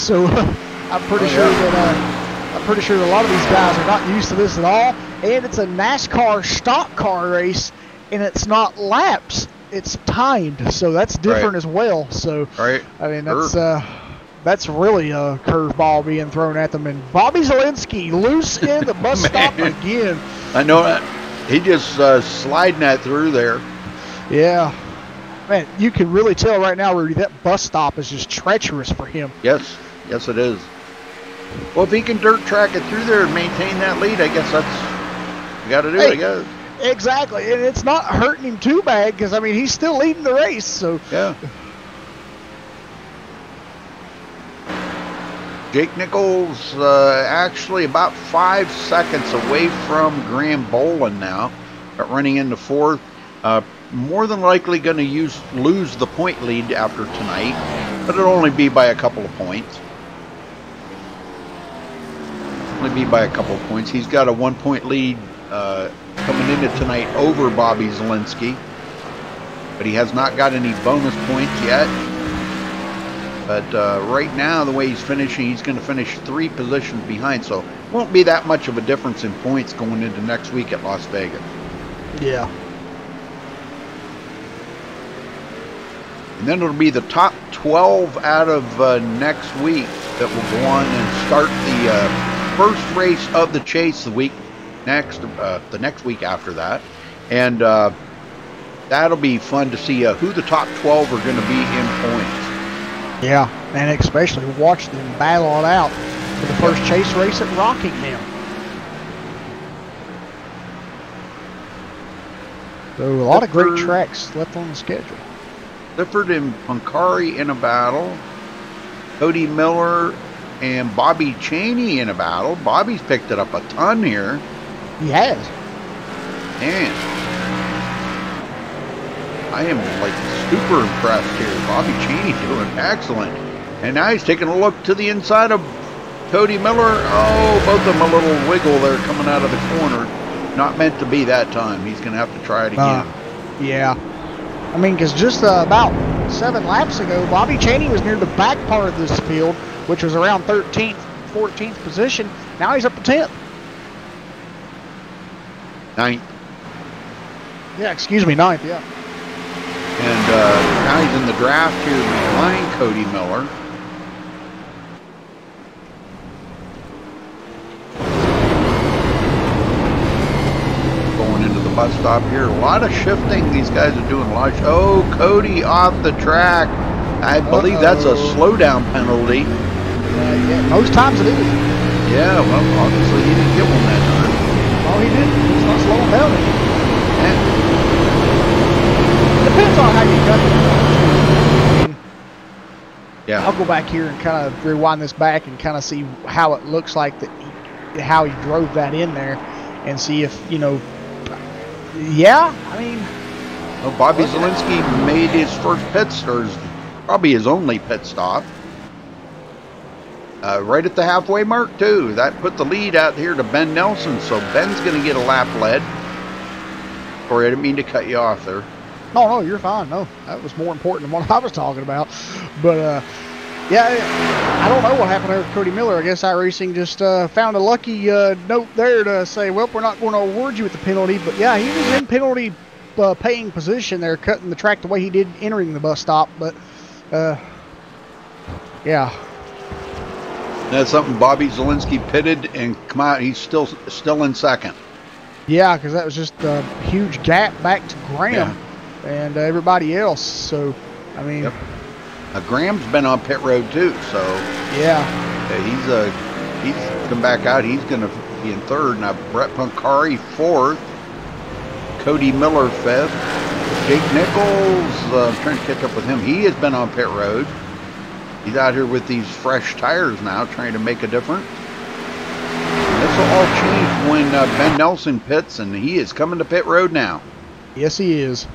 So I'm pretty sure that a lot of these guys are not used to this at all. And it's a NASCAR stock car race, and it's not laps. It's timed, so that's different as well. So, I mean, that's really a curveball being thrown at them. And Bobby Zielinski loose in the bus stop again. I know that. He just sliding that through there. Yeah. Man, you can really tell right now, Rudy, that bus stop is just treacherous for him. Yes. Yes, it is. Well, if he can dirt track it through there and maintain that lead, I guess that's... You got to do it, I guess. Exactly, and it's not hurting him too bad because, I mean, he's still leading the race. So Yeah. Jake Nichols actually about 5 seconds away from Graham Boland now, but running into fourth. More than likely going to lose the point lead after tonight, but it'll only be by a couple of points. Only be by a couple of points. He's got a 1-point lead coming into tonight over Bobby Zielinski, but he has not got any bonus points yet. But right now, the way he's finishing, he's going to finish 3 positions behind, so won't be that much of a difference in points going into next week at Las Vegas. yeah. And then it'll be the top 12 out of next week that will go on and start the first race of the chase the next week after that. And that'll be fun to see who the top 12 are going to be in points. Yeah, and especially watch them battle it out for the first chase race at Rockingham. So a lot of great tracks left on the schedule. Clifford and Pancari in a battle. Cody Miller and Bobby Cheney in a battle. Bobby's picked it up a ton here. He has. Man, I am like super impressed here. Bobby Cheney doing excellent. And now he's taking a look to the inside of Cody Miller. Oh, both of them a little wiggle there coming out of the corner. Not meant to be that time. He's going to have to try it again. Yeah. I mean, because just about 7 laps ago, Bobby Cheney was near the back part of this field, which was around 13th, 14th position. Now he's up to 10th. 9th. Yeah, excuse me, 9th, yeah. And now he's in the draft here behind Cody Miller. Going into the bus stop here. A lot of shifting these guys are doing. Oh, Cody off the track. I believe that's a slowdown penalty. Yeah, most times it is. Yeah, well, obviously he didn't get one that time. Oh, he didn't. He's not slowing down. Yeah. Depends on how you cut it. Yeah. I'll go back here and kind of rewind this back and kind of see how it looks like how he drove that in there, and see if, you know. Yeah, I mean. Well, Bobby Zielinski made his first pit stop, probably his only pit stop. Right at the halfway mark too. That put the lead out here to Ben Nelson, so Ben's going to get a lap lead. Sorry, I didn't mean to cut you off there. No, you're fine. No, that was more important than what I was talking about. But, yeah, I don't know what happened there with Cody Miller. I guess iRacing just found a lucky note there to say, well, we're not going to award you with the penalty. But, yeah, he was in penalty paying position there, cutting the track the way he did entering the bus stop. But, yeah. That's something Bobby Zielinski pitted and come out. He's still in second. Yeah, because that was just a huge gap back to Graham and everybody else. So, I mean, Graham's been on pit road too. So yeah, he's come back out. He's going to be in third now. Brett Pancari fourth. Cody Miller fifth. Jake Nichols. I'm trying to catch up with him. He has been on pit road. He's out here with these fresh tires now, trying to make a difference. And this will all change when Ben Nelson pits, and he is coming to pit road now. Yes, he is.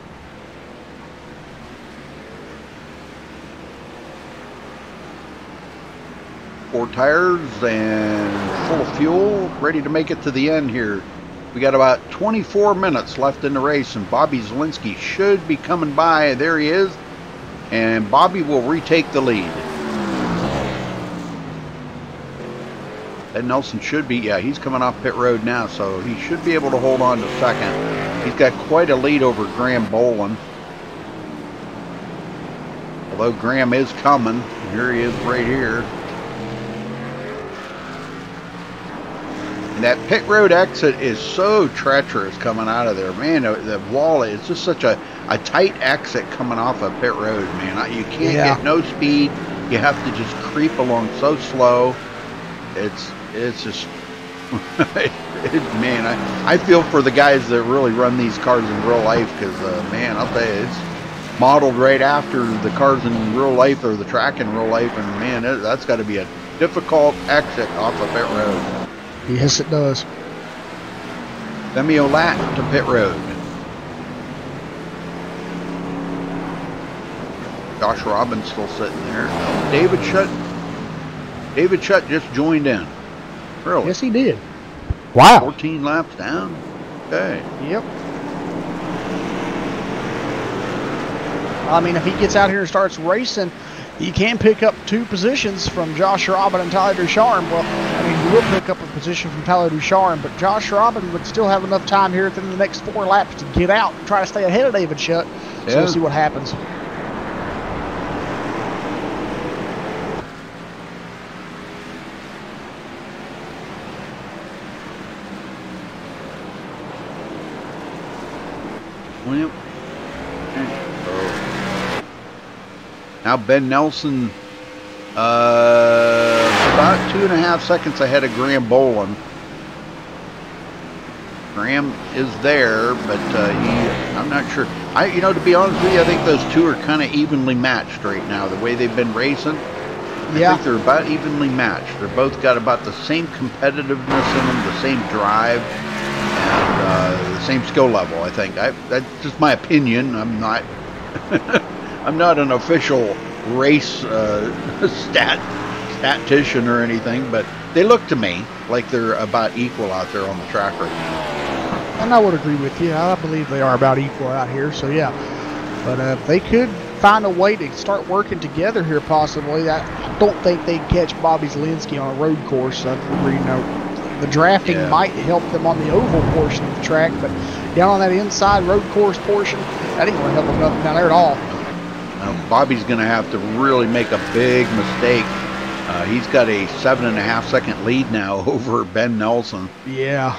Four tires and full of fuel, ready to make it to the end here. We got about 24 minutes left in the race, and Bobby Zielinski should be coming by. There he is, and Bobby will retake the lead. And Nelson should be, he's coming off pit road now, so he should be able to hold on to second. He's got quite a lead over Graham Boland. Although Graham is coming. Here he is right here. And that pit road exit is so treacherous coming out of there. Man, the wall is just such a tight exit coming off of pit road, man. You can't get no speed. You have to just creep along so slow. It's just Man, I feel for the guys that really run these cars in real life, because, man, I'll tell you, it's modeled right after the cars in real life or the track in real life, and, man, that's got to be a difficult exit off of pit road. Yes, it does. Semi-lat to pit road. Josh Robbins still sitting there. David Shutt just joined in. Really? Yes, he did. Wow. 14 laps down. Okay. Yep. I mean, if he gets out here and starts racing, he can pick up 2 positions from Josh Robin and Tyler Ducharme. Well, I mean, he will pick up a position from Tyler Ducharme, but Josh Robin would still have enough time here within the next 4 laps to get out and try to stay ahead of David Shutt. So we'll see what happens. Well, now Ben Nelson, about 2.5 seconds ahead of Graham Boland. Graham is there, but I'm not sure. To be honest with you, I think those two are kind of evenly matched right now. The way they've been racing, I think they're about evenly matched. They're both got about the same competitiveness in them, the same drive, and the same skill level. I think that's just my opinion. I'm not I'm not an official race statistician or anything, but they look to me like they're about equal out there on the track right now. And I would agree with you. I believe they are about equal out here. So yeah, but if they could find a way to start working together here, possibly. I don't think they'd catch Bobby Zielinski on a road course. The drafting might help them on the oval portion of the track, but down on that inside road course portion, that ain't going to help them nothing down there at all. Bobby's going to have to really make a big mistake. He's got a 7.5 second lead now over Ben Nelson. Yeah.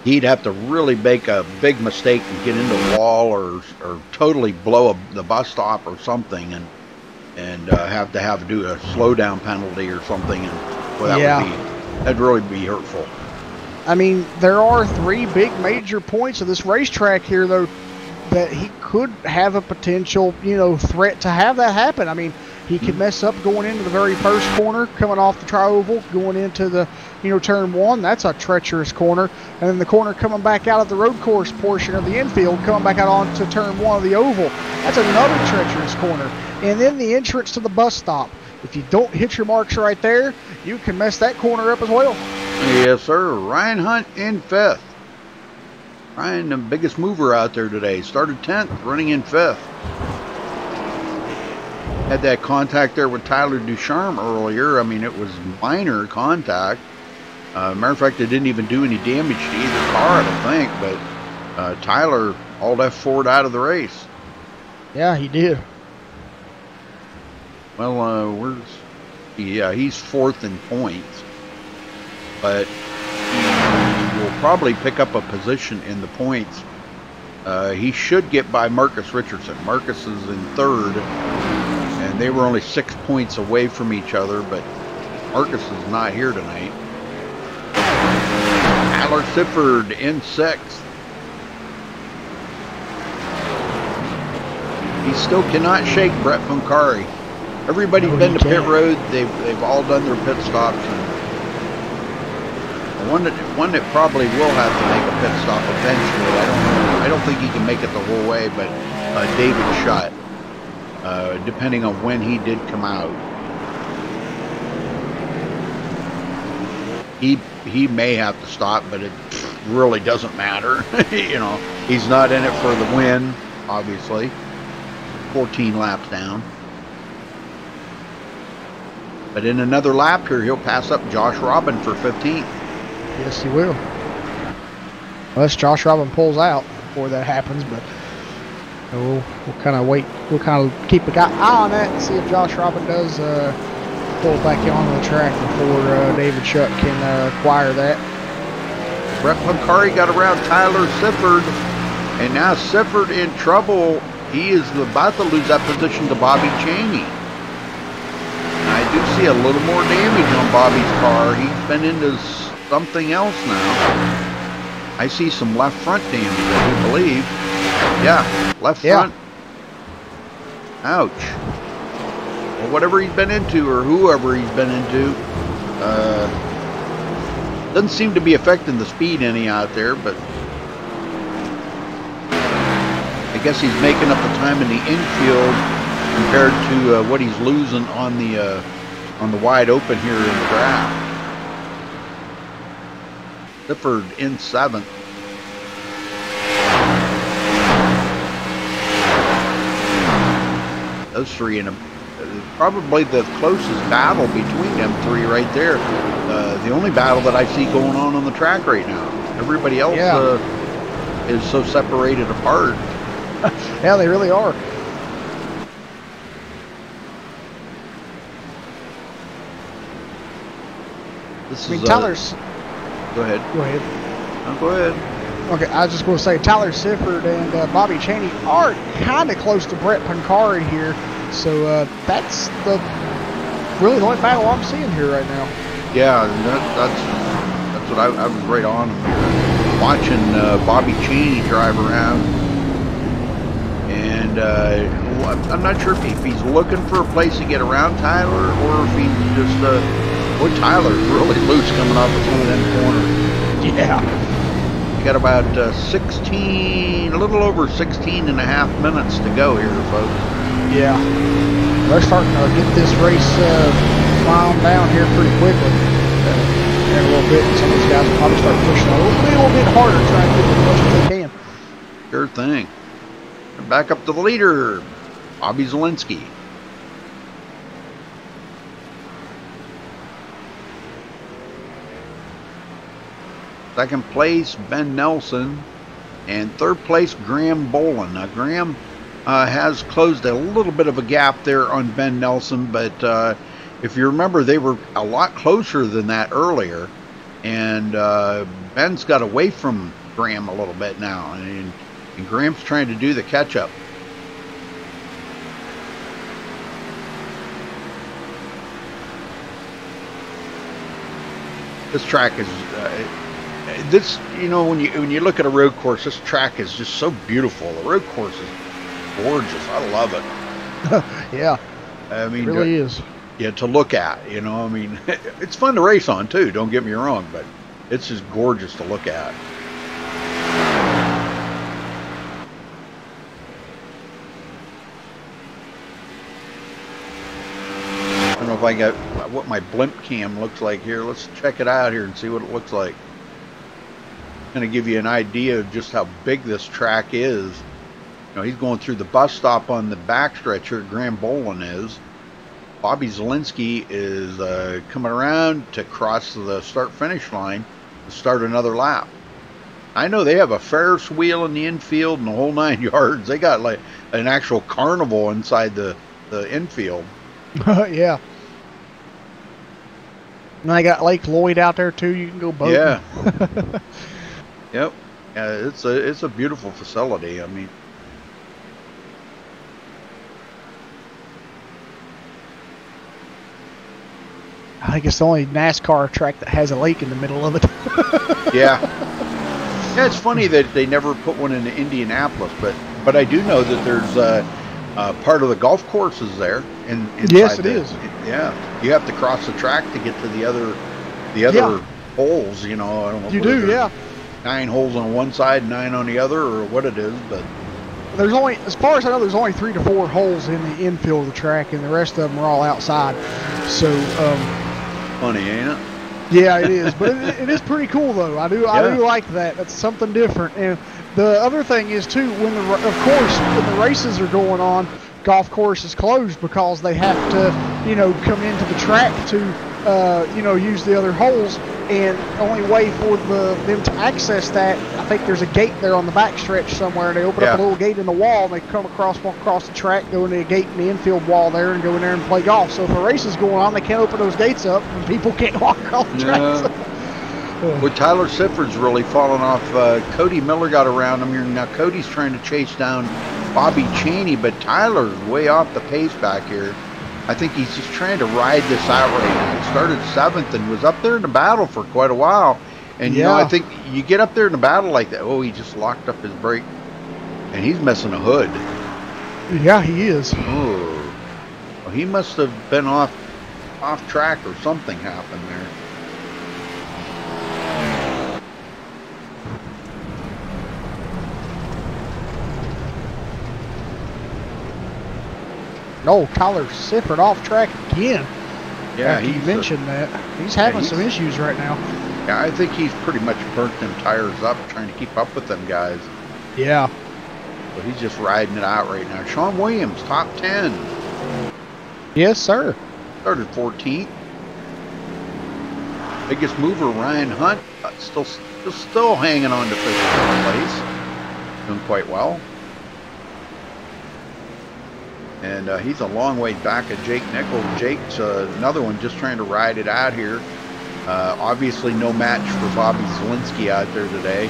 He'd have to really make a big mistake and get into the wall or totally blow the bus stop or something, and have to do a slowdown penalty or something. And that'd really be hurtful. I mean, there are 3 big major points of this racetrack here, though, that he could have a potential, threat to have that happen. I mean, he could mess up going into the very first corner, coming off the tri-oval, going into the, turn 1. That's a treacherous corner. And then the corner coming back out of the road course portion of the infield, coming back out onto turn 1 of the oval. That's another treacherous corner. And then the entrance to the bus stop. If you don't hit your marks right there, you can mess that corner up as well. Yes, sir. Ryan Hunt in 5th. Ryan, the biggest mover out there today. Started 10th, running in 5th. Had that contact there with Tyler Ducharme earlier. I mean, it was minor contact. Matter of fact, it didn't even do any damage to either car, I don't think. But Tyler all left forward out of the race. Yeah, he did. Well, he's 4th in points. But he will probably pick up a position in the points. He should get by Marcus Richardson. Marcus is in 3rd. And they were only 6 points away from each other, but Marcus is not here tonight. Tyler Sifford in 6th. He still cannot shake Brett Pancari. Everybody's been to pit road. They've all done their pit stops. And one that probably will have to make a pit stop eventually. I don't think he can make it the whole way, but David Shutt. Depending on when he did come out. He may have to stop, but it really doesn't matter. He's not in it for the win, obviously. 14 laps down. But in another lap here, he'll pass up Josh Robin for 15th. Yes, he will. Unless Josh Robin pulls out before that happens, but we'll kind of wait. We'll kind of keep an eye on that and see if Josh Robin does pull back onto the track before David Shutt can acquire that. Brett Pancari got around Tyler Sifford, and now Sifford in trouble. He is about to lose that position to Bobby Cheney. I do see a little more damage on Bobby's car. He's been into something else now. I see some left front damage, I do believe. Yeah, left front. Ouch. Well, whatever he's been into, or whoever he's been into, doesn't seem to be affecting the speed any out there, but I guess he's making up the time in the infield compared to what he's losing on the wide open here in the draft. Sifford in 7th. Those three in a probably the closest battle between them three right there. The only battle that I see going on the track right now. Everybody else is so separated apart. Yeah, they really are. This I mean, is, Tyler's. Go ahead. Go ahead. No, go ahead. Okay, I was just going to say Tyler Sifford and Bobby Cheney are kind of close to Brett Pancari here, so that's really the only battle I'm seeing here right now. Yeah, that's what I was right on watching Bobby Cheney drive around, and I'm not sure if he's looking for a place to get around Tyler, or if he's just boy, Tyler's really loose coming off of some of them corners. Yeah. Got about 16, a little over 16 and a half minutes to go here, folks. Yeah. They're starting to get this race wound down here pretty quickly. In a little bit, some of these guys will probably start pushing a little bit harder, trying to get as much as they can. Sure thing. And back up to the leader, Bobby Zielinski. Second place, Ben Nelson. And third place, Graham Bolin. Now, Graham has closed a little bit of a gap there on Ben Nelson, but if you remember, they were a lot closer than that earlier. And Ben's got away from Graham a little bit now, and Graham's trying to do the catch-up. This track is... this, you know, when you look at a road course, this track is just so beautiful. The road course is gorgeous. I love it. Yeah, I mean, it really is. Yeah, to look at, you know. I mean, it's fun to race on too. Don't get me wrong, but it's just gorgeous to look at. I don't know if I got what my blimp cam looks like here. Let's check it out here and see what it looks like. Going to give you an idea of just how big this track is. You know, he's going through the bus stop on the backstretch here. Graham Bolin is. Bobby Zielinski is coming around to cross the start-finish line to start another lap. I know they have a Ferris wheel in the infield and the whole 9 yards. They got like an actual carnival inside the infield. Yeah. And I got Lake Lloyd out there too. You can go boating. Yeah. Yep. Yeah, it's a beautiful facility. I mean, I think it's the only NASCAR track that has a lake in the middle of it. Yeah. Yeah, it's funny that they never put one in Indianapolis, but I do know that there's part of the golf course is there. Yes, it is. Yeah, you have to cross the track to get to the other holes. You know, I don't know. You do, yeah. 9 holes on one side, 9 on the other, or what it is, but there's only, as far as I know, there's only 3 to 4 holes in the infield of the track, and the rest of them are all outside. So, funny, ain't it? Yeah, it is, but it is pretty cool though. I do like that. That's something different. And the other thing is too, when of course when the races are going on, golf course is closed because they have to, you know, come into the track to, you know, use the other holes. And the only way for them to access that, I think there's a gate there on the back stretch somewhere. And they open up a little gate in the wall, and they come walk across the track, go into a gate in the infield wall there, and go in there and play golf. So if a race is going on, they can't open those gates up, and people can't walk across the track. Well, Tyler Sifford's really fallen off. Cody Miller got around him here. Now Cody's trying to chase down Bobby Cheney, but Tyler's way off the pace back here. I think he's just trying to ride this out right now. He started 7th and was up there in the battle for quite a while. And, you know, I think you get up there in a battle like that. Oh, he just locked up his brake. And he's missing a hood. Yeah, he is. Oh. Well, he must have been off track or something happened there. No, Tyler Sifford off track again. Yeah, he mentioned that. He's having some issues right now. Yeah, I think he's pretty much burnt them tires up trying to keep up with them guys. Yeah. But he's just riding it out right now. Sean Williams, top 10. Yes, sir. Started 14th. Biggest mover, Ryan Hunt, still hanging on to 5th place. Doing quite well. And he's a long way back of Jake Nichols. Jake's another one just trying to ride it out here. Obviously no match for Bobby Zielinski out there today.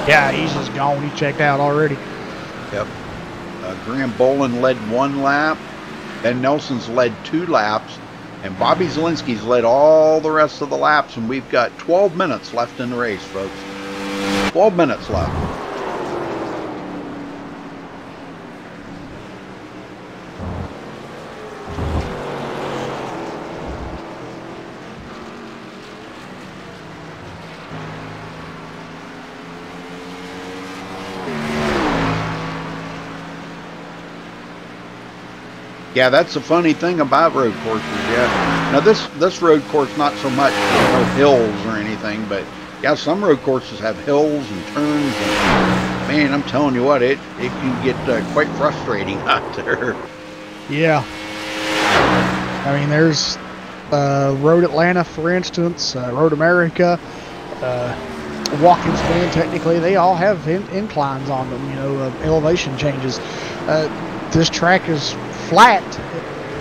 Yeah, he's just gone. He checked out already. Yep. Graham Bolin led 1 lap. Ben Nelson's led 2 laps. And Bobby Zielinski's led all the rest of the laps. And we've got 12 minutes left in the race, folks. 12 minutes left. Yeah, that's the funny thing about road courses. Yeah. Now this road course not so much, no hills or anything, but yeah, some road courses have hills and turns. And man, I'm telling you what, it can get quite frustrating out there. Yeah. I mean, there's Road Atlanta, for instance, Road America, Watkins Glen. Technically, they all have inclines on them. You know, elevation changes. This track is flat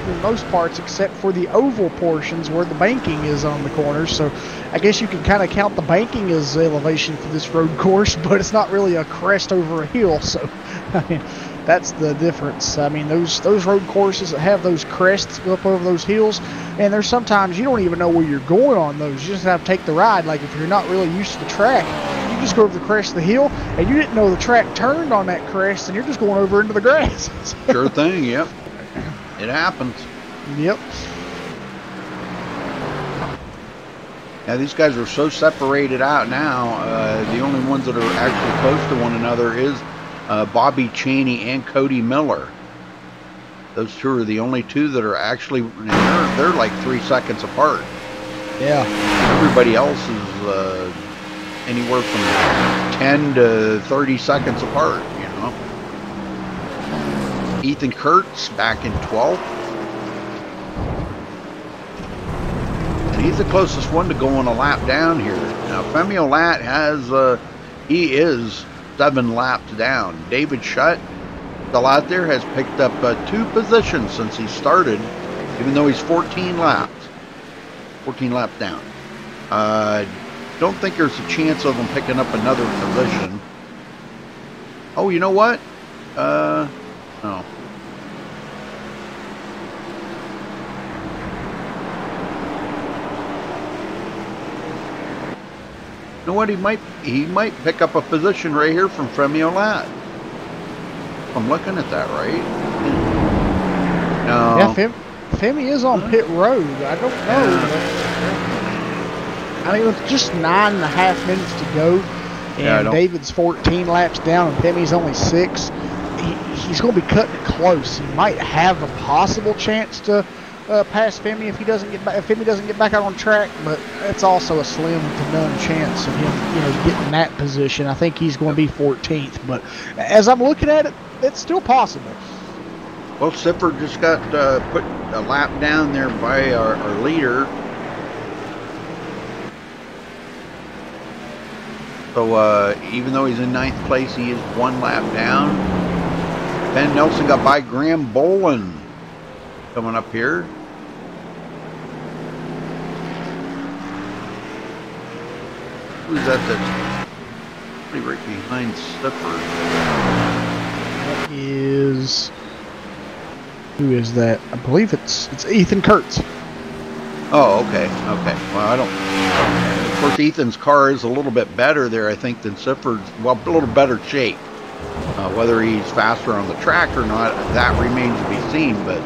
in most parts except for the oval portions where the banking is on the corners, so I guess you can kind of count the banking as elevation for this road course, but it's not really a crest over a hill, so I mean that's the difference. I mean those road courses that have those crests up over those hills, and there's sometimes you don't even know where you're going on those. You just have to take the ride. Like if you're not really used to the track, you just go over the crest of the hill and you didn't know the track turned on that crest and you're just going over into the grass. Sure thing. Yep. It happens. Yep. Now these guys are so separated out now. The only ones that are actually close to one another is Bobby Chaney and Cody Miller. Those two are the only two that are actually, they're like 3 seconds apart. Yeah. Everybody else is anywhere from 10 to 30 seconds apart, you know. Ethan Kurtz back in 12th. And he's the closest one to going a lap down here. Now, Femi Olat has, he is 7 laps down. David Shutt, still out there, has picked up 2 positions since he started, even though he's 14 laps. 14 laps down. Don't think there's a chance of him picking up another position. Oh, you know what? No. You know what? He might pick up a position right here from Femi Olat. If I'm looking at that right. No. Yeah, Femi is on pit road. I don't know. I mean, with just 9.5 minutes to go, and David's 14 laps down, and Femi's only 6. He's going to be cutting it close. He might have a possible chance to pass Femi if he doesn't get back. If Femi doesn't get back out on track, but it's also a slim to none chance of him, you know, getting that position. I think he's going to be 14th, but as I'm looking at it, it's still possible. Well, Sifford just got put a lap down there by our leader. So even though he's in 9th place, he is 1 lap down. Ben Nelson got by Graham Bolin coming up here. Who's that? That's pretty right behind Sifford. That is Who is that? I believe it's Ethan Kurtz. Oh, okay. Well, I don't. Of course, Ethan's car is a little bit better there, I think, than Sifford's. Well, a little better shape. Whether he's faster on the track or not, that remains to be seen. But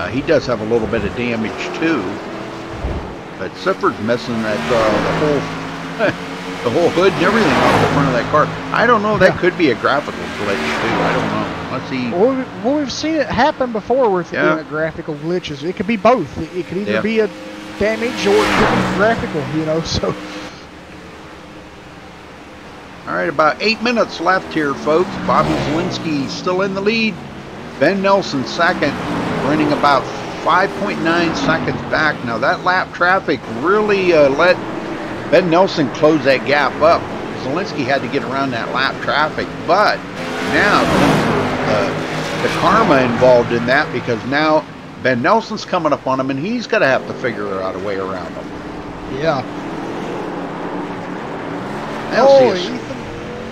he does have a little bit of damage too. But Sifford's missing that the whole hood and everything off the front of that car. I don't know. That could be a graphical glitch too. I don't know. Let's see. Well, we've seen it happen before with graphical glitches. It could be both. It could either be a damage or it could be graphical. You know, so. All right, about 8 minutes left here, folks. Bobby Zielinski still in the lead. Ben Nelson second, running about 5.9 seconds back. Now that lap traffic really let Ben Nelson close that gap up. Zielinski had to get around that lap traffic, but now the karma involved in that, because now Ben Nelson's coming up on him and he's going to have to figure out a way around him. Yeah. Ethan.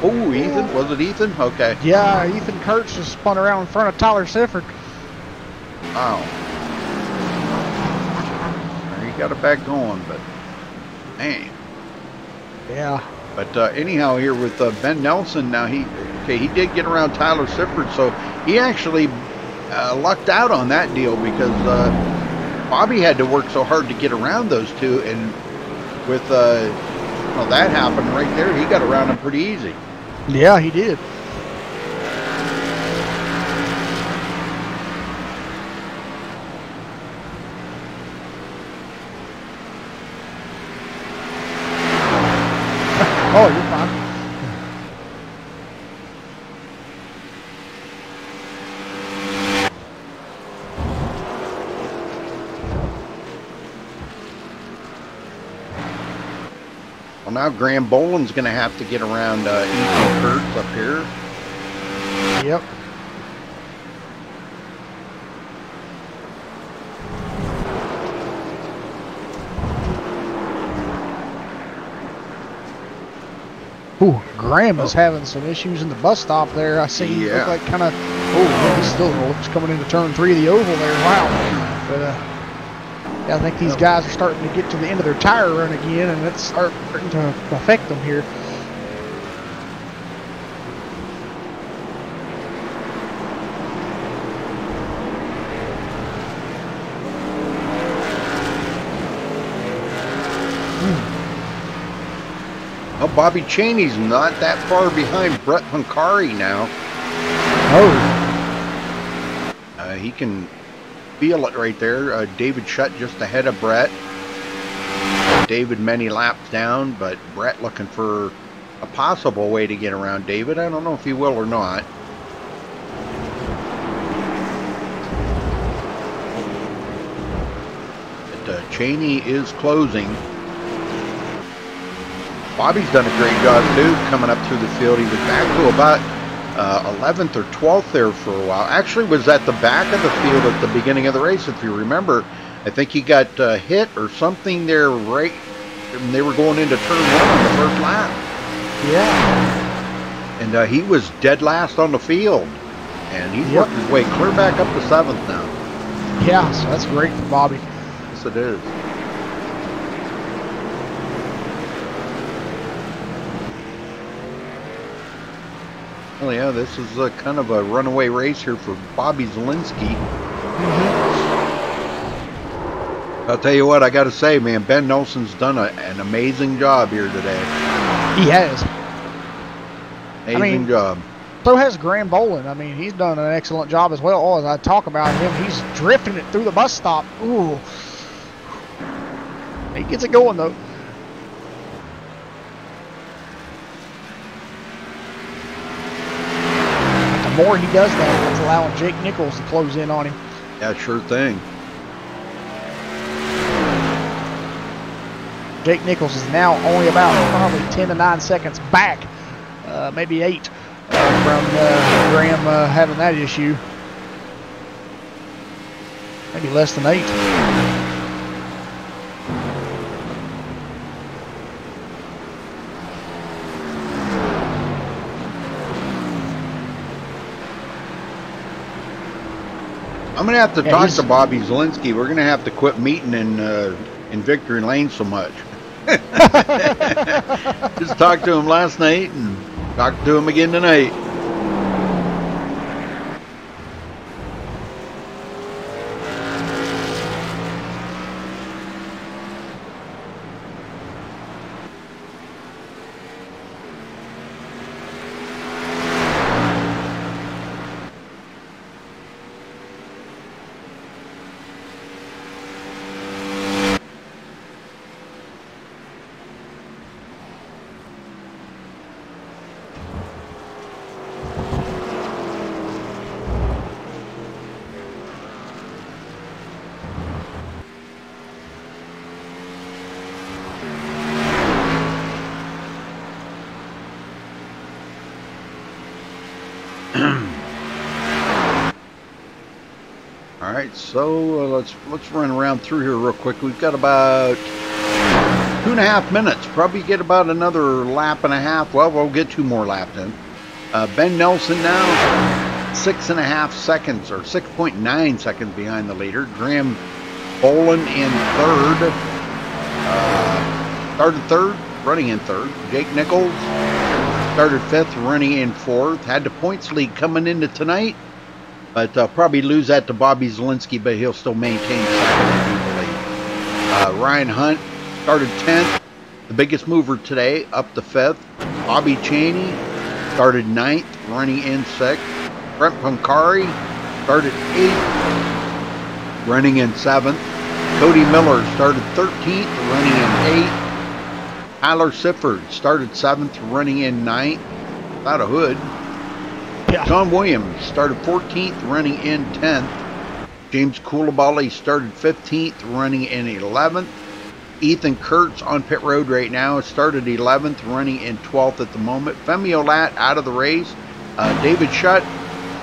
Oh, Ethan. Was it Ethan? Okay. Yeah, Ethan Kurtz just spun around in front of Tyler Sifford. Wow. He got it back going, but man. Yeah. But anyhow, here with Ben Nelson, now he did get around Tyler Sifford, so he actually lucked out on that deal, because Bobby had to work so hard to get around those two, and with well, that happened right there, he got around him pretty easy. Yeah, he did. Oh, you're fine. Well, now Graham Boland's going to have to get around Ethan Kurtz up here. Yep. Ooh, Graham is having some issues in the bus stop there. I see. Yeah. Look like kind of. Oh, he's still looks coming into turn 3 of the oval there. Wow. But yeah, I think these guys are starting to get to the end of their tire run again, and it's starting to affect them here. Well, Bobby Cheney's not that far behind Brett Pancari now. Oh. He can feel it right there. David Shutt just ahead of Brett. David many laps down, but Brett looking for a possible way to get around David. I don't know if he will or not. But Cheney is closing. Bobby's done a great job too, coming up through the field. He was back to about 11th or 12th there for a while. Actually was at the back of the field at the beginning of the race, if you remember. I think he got hit or something there right when they were going into turn 1 on the first lap. Yeah. And he was dead last on the field. And he's worked his way clear back up to 7th now. Yeah, so that's great for Bobby. Yes, it is. Well, yeah, this is kind of a runaway race here for Bobby Zielinski. I'll tell you what, I got to say, man, Ben Nelson's done an amazing job here today. He has. Amazing job. So has Graham Boland. I mean, he's done an excellent job as well. As I talk about him, he's drifting it through the bus stop. Ooh. He gets it going, though. The more he does that, it's allowing Jake Nichols to close in on him. Yeah, sure thing. Jake Nichols is now only about probably 10 to 9 seconds back, maybe 8 from Graham having that issue. Maybe less than 8. I'm gonna have to Yeah, talk to Bobby Zielinski. We're gonna have to quit meeting in Victory Lane so much. Just talked to him last night and talked to him again tonight. All right, so let's run around through here real quick. We've got about 2.5 minutes. Probably get about another lap and a half. Well, we'll get 2 more laps in. Ben Nelson now 6.5 seconds or 6.9 seconds behind the leader. Graham Bolin in third. Started third, running in third. Jake Nichols started fifth, running in fourth. Had the points lead coming into tonight. But probably lose that to Bobby Zielinski, but he'll still maintain second, I do believe. Ryan Hunt started 10th, the biggest mover today, up to 5th. Bobby Cheney started 9th, running in 6th. Brent Pancari started 8th, running in 7th. Cody Miller started 13th, running in 8th. Tyler Sifford started 7th, running in 9th. Without a hood. Yeah. John Williams started 14th, running in 10th. James Coulibaly started 15th, running in 11th. Ethan Kurtz on pit road right now started 11th, running in 12th at the moment. Femi Olat out of the race. David Shutt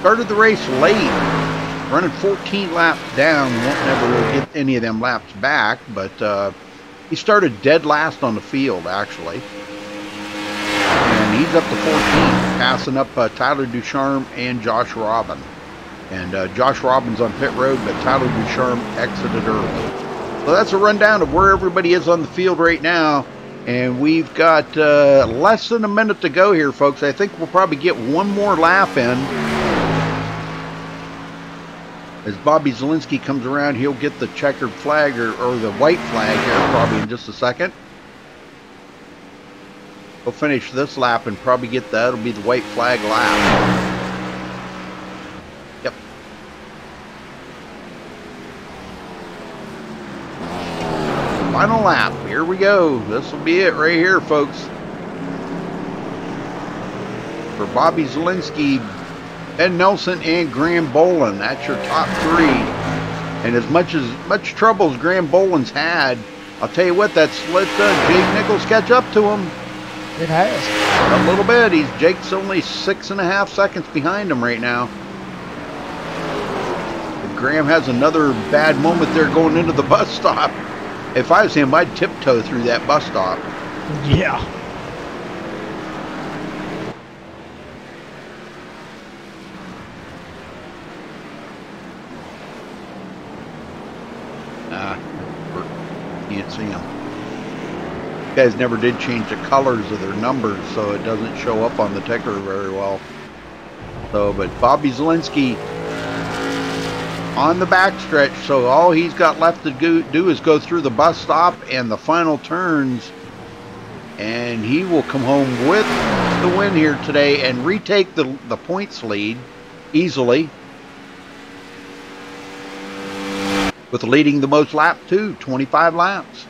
started the race late, running 14 laps down. Won't never get any of them laps back, but he started dead last on the field, actually. And he's up to 14th, passing up Tyler Ducharme and Josh Robin. And Josh Robin's on pit road, but Tyler Ducharme exited early. So that's a rundown of where everybody is on the field right now. And we've got less than a minute to go here, folks. I think we'll probably get one more lap in. As Bobby Zielinski comes around, he'll get the checkered flag or the white flag here probably in just a second. We'll finish this lap and probably get that. It'll be the white flag lap. Yep. Final lap. Here we go. This will be it right here, folks. For Bobby Zielinski, Ben Nelson, and Graham Bolin. That's your top 3. And as much trouble as Graham Bolin's had, I'll tell you what, that's let Jake Nichols catch up to him. It has. A little bit. Jake's only 6.5 seconds behind him right now. But Graham has another bad moment there going into the bus stop. If I was him, I'd tiptoe through that bus stop. Yeah. Can't see him. Guys never did change the colors of their numbers, so it doesn't show up on the ticker very well. So, but Bobby Zielinski on the backstretch, so all he's got left to do is go through the bus stop and the final turns, and he will come home with the win here today and retake the points lead easily, with leading the most laps too, 25 laps.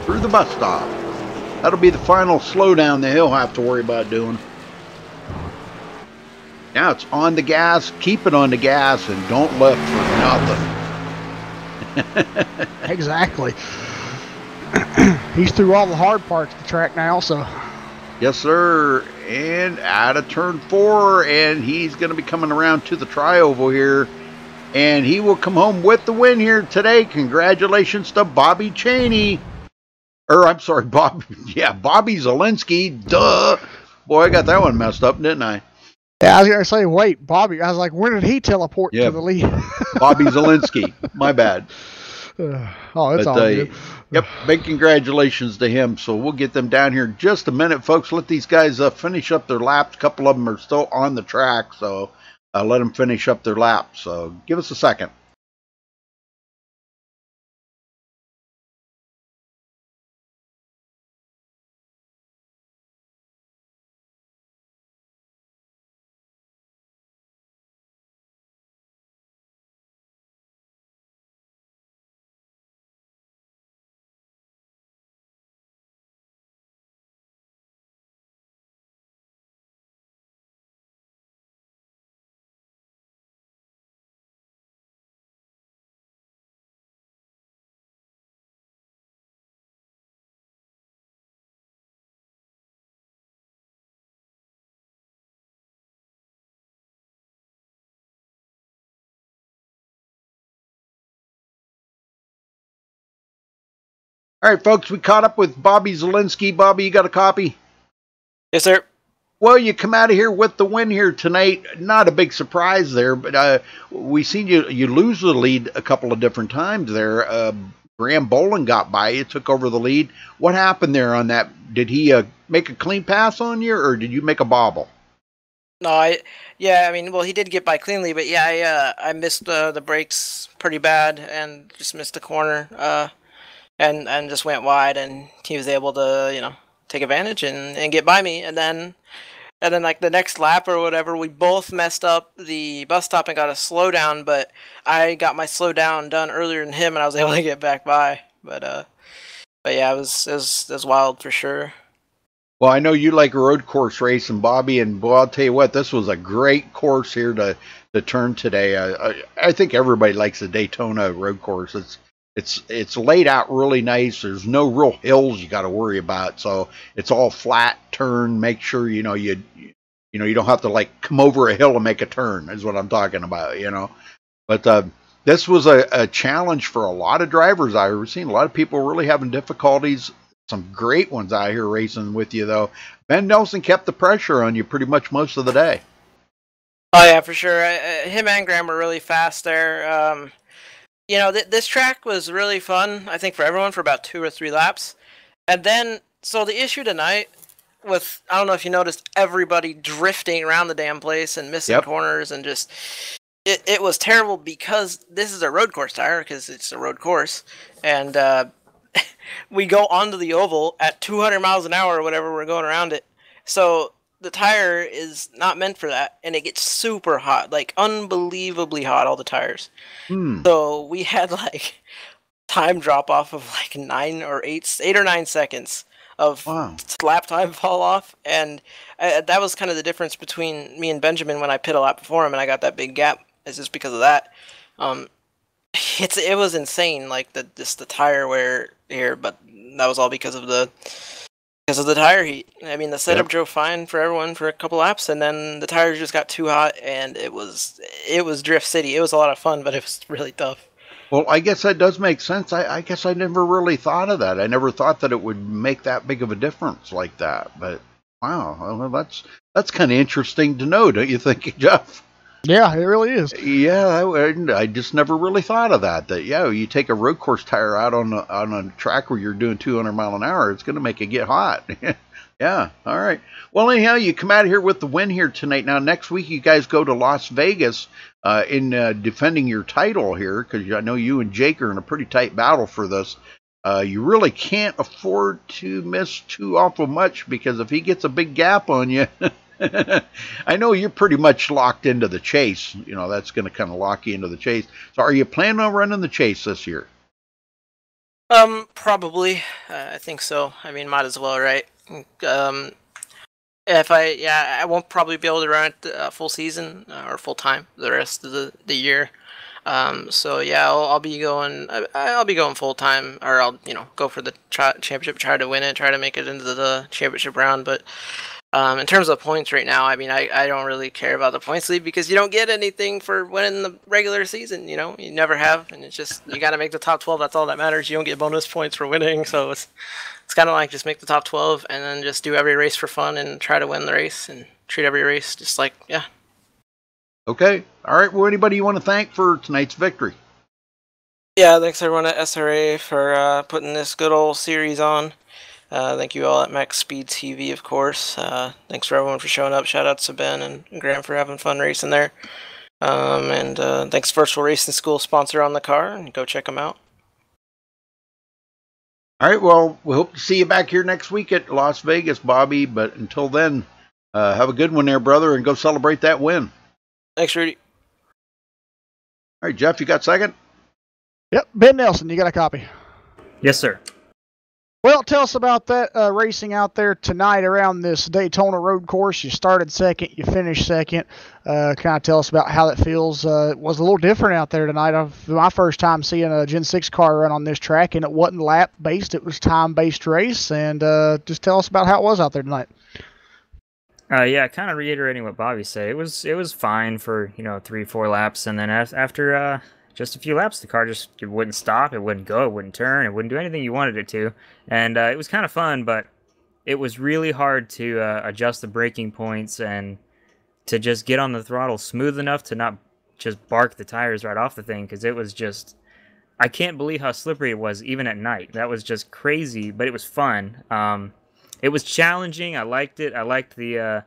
Through the bus stop. That'll be the final slowdown that he'll have to worry about doing. Now it's on the gas, keep it on the gas, and don't lift for nothing. Exactly. He's through all the hard parts of the track now, so. Yes, sir. And out of turn 4, and he's going to be coming around to the tri-oval here. And he will come home with the win here today. Congratulations to Bobby Cheney. I'm sorry, Bobby Zielinski. Duh. Boy, I got that one messed up, didn't I? Yeah, I was going to say, wait, Bobby. I was like, when did he teleport Yeah. to the lead? Bobby Zielinski. My bad. Oh, it's all good. Yep, big congratulations to him. So we'll get them down here in just a minute, folks. Let these guys finish up their laps. A couple of them are still on the track, so let them finish up their laps. So give us a second. All right, folks, we caught up with Bobby Zielinski. Bobby, you got a copy? Yes, sir. Well, you come out of here with the win here tonight. Not a big surprise there, but we seen you lose the lead a couple of different times there. Graham Bolin got by you, took over the lead. What happened there on that? Did he make a clean pass on you, or did you make a bobble? No, yeah, I mean, well, he did get by cleanly, but yeah, I missed the brakes pretty bad and just missed the corner, and just went wide, and he was able to, take advantage and get by me, and then like the next lap or whatever, we both messed up the bus stop and got a slowdown, but I got my slowdown done earlier than him, and I was able to get back by, but yeah, it was wild for sure. Well, I know you like road course racing, Bobby, and boy, I'll tell you what, this was a great course here to turn today. I think everybody likes the Daytona road course. It's laid out really nice. There's no real hills you got to worry about, so it's all flat turn. Make sure you don't have to like come over a hill and make a turn. Is what I'm talking about, But this was a challenge for a lot of drivers I've seen. A lot of people really having difficulties. Some great ones out here racing with you, though. Ben Nelson kept the pressure on you pretty much most of the day. Oh, yeah, for sure. Him and Graham were really fast there. This track was really fun, I think, for everyone for about 2 or 3 laps. And then, so the issue tonight with, I don't know if you noticed, everybody drifting around the damn place and missing corners and just, it was terrible because this is a road course tire, because it's a road course. And, we go onto the oval at 200 miles an hour or whatever we're going around it. So the tire is not meant for that, and it gets super hot, like unbelievably hot, all the tires. So we had like time drop off of like 8 or 9 seconds of lap time fall off, and that was kind of the difference between me and Benjamin when I pit a lap before him, and I got that big gap. It's just because of that. It was insane, like the tire wear here, but that was all because of the tire heat. I mean, the setup drove fine for everyone for a couple laps, and then the tires just got too hot, and it was Drift City. It was a lot of fun, but it was really tough. Well, I guess that does make sense. I guess I never really thought of that. I never thought that it would make that big of a difference like that. But wow, well, that's kind of interesting to know, don't you think, Jeff? Yeah, it really is. Yeah, I just never really thought of that. That you take a road course tire out on a track where you're doing 200 mile an hour, it's going to make it get hot. Yeah, all right. Well, anyhow, you come out of here with the win here tonight. Now, next week you guys go to Las Vegas in defending your title here, because I know you and Jake are in a pretty tight battle for this. You really can't afford to miss too awful much, because if he gets a big gap on you. I know you're pretty much locked into the chase. That's going to kind of lock you into the chase. So are you planning on running the chase this year? Probably. I think so. I mean, might as well, right? I won't probably be able to run it full season or full time the rest of the year. So yeah, I'll be going full time, or I'll go for the championship, try to win it, try to make it into the championship round, but. In terms of points right now, I mean, I don't really care about the points lead, because you don't get anything for winning the regular season, you never have, and it's just, you got to make the top 12, that's all that matters. You don't get bonus points for winning, so it's kind of like just make the top 12 and then just do every race for fun and try to win the race, and treat every race just like, yeah. Okay. All right. Well, anybody you want to thank for tonight's victory? Yeah, thanks everyone at SRA for putting this good old series on. Thank you all at MaxSpeedTV, of course. Thanks for everyone for showing up. Shout out to Ben and Graham for having fun racing there. And thanks Virtual Racing School sponsor on the car, and go check them out. All right. Well, we hope to see you back here next week at Las Vegas, Bobby. But until then, have a good one there, brother, and go celebrate that win. Thanks, Rudy. All right, Jeff, you got second? Yep, Ben Nelson, you got a copy. Yes, sir. Well, tell us about that racing out there tonight around this Daytona road course. You started second, you finished second. Kind of tell us about how that feels. It was a little different out there tonight. My first time seeing a Gen 6 car run on this track, and it wasn't lap-based. It was time-based race. And just tell us about how it was out there tonight. Yeah, kind of reiterating what Bobby said. It was fine for 3-4 laps, and then after just a few laps, the car it wouldn't stop, it wouldn't go, it wouldn't turn, it wouldn't do anything you wanted it to, and it was kind of fun, but it was really hard to adjust the braking points and to just get on the throttle smooth enough to not just bark the tires right off the thing, because it was just, I can't believe how slippery it was even at night. That was just crazy, but it was fun. It was challenging. I liked it. I liked the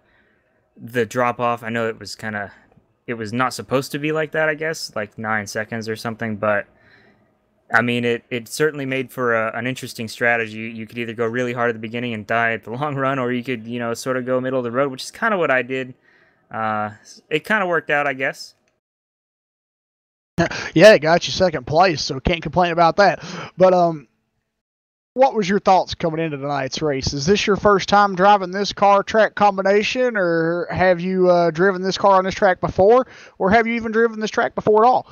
drop off. I know it was not supposed to be like that, I guess, like 9 seconds or something, but I mean, it certainly made for an interesting strategy. You could either go really hard at the beginning and die at the long run, or you could, sort of go middle of the road, which is kind of what I did. It kind of worked out, I guess. Yeah, it got you second place, so can't complain about that. But what was your thoughts coming into tonight's race? Is this your first time driving this car track combination, or have you driven this car on this track before, or have you even driven this track before at all?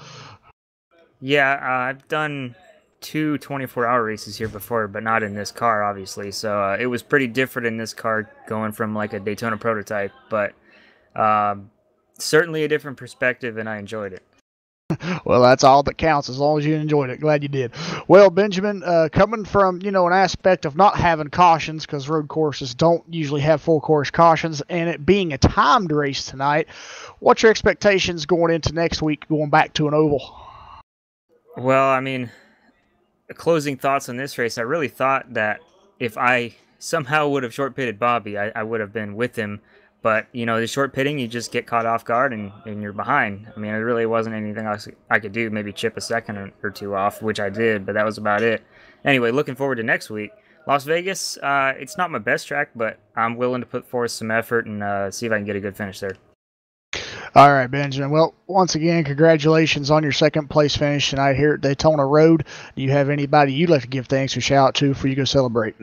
Yeah, I've done 2 24-hour races here before, but not in this car, obviously. So it was pretty different in this car going from like a Daytona prototype, but certainly a different perspective, and I enjoyed it. Well, that's all that counts, as long as you enjoyed it. Glad you did. Well, Benjamin, coming from, an aspect of not having cautions, because road courses don't usually have full course cautions, and it being a timed race tonight, what's your expectations going into next week, going back to an oval? Well, I mean, closing thoughts on this race, I really thought that if I somehow would have short pitted Bobby, I would have been with him. But, the short pitting, you just get caught off guard and you're behind. I mean, there really wasn't anything else I could do. Maybe chip a second or two off, which I did, but that was about it. Anyway, looking forward to next week. Las Vegas, it's not my best track, but I'm willing to put forth some effort and see if I can get a good finish there. All right, Benjamin. Well, once again, congratulations on your second place finish tonight here at Daytona Road. Do you have anybody you'd like to give thanks or shout out to before you go celebrate?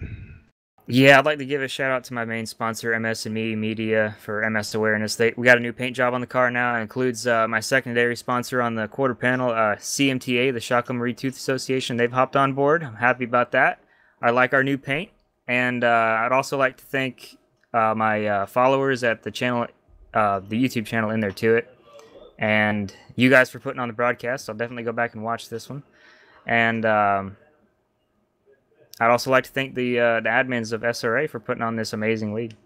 Yeah, I'd like to give a shout out to my main sponsor, MS&Me Media, for MS awareness. We got a new paint job on the car now. It includes my secondary sponsor on the quarter panel, CMTA, the Shotgun Marine Tooth Association. They've hopped on board. I'm happy about that. I like our new paint. And I'd also like to thank my followers at the channel, the YouTube channel in there to it. And you guys for putting on the broadcast. I'll definitely go back and watch this one. And I'd also like to thank the admins of SRA for putting on this amazing league.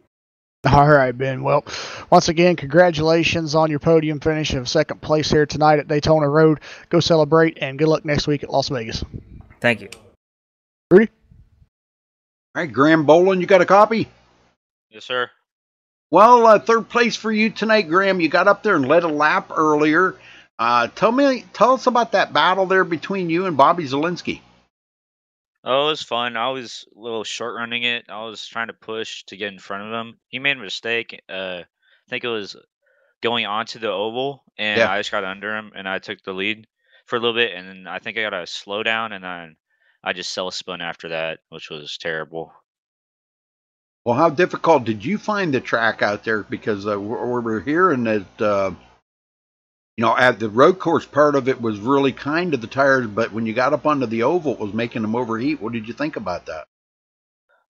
All right, Ben. Well, once again, congratulations on your podium finish of second place here tonight at Daytona Road. Go celebrate, and good luck next week at Las Vegas. Thank you. Rudy? All right, Graham Boland, you got a copy? Yes, sir. Well, third place for you tonight, Graham. You got up there and led a lap earlier. Tell us about that battle there between you and Bobby Zielinski. Oh, it was fun. I was a little short running it. I was trying to push to get in front of him. He made a mistake. I think it was going onto the oval, and Yeah. I just got under him, and I took the lead for a little bit, and then I think I got a slow down, and then I just spun after that, which was terrible. Well, how difficult did you find the track out there? Because we're hearing that, at the road course part of it was really kind to the tires, but when you got up onto the oval, it was making them overheat. What did you think about that?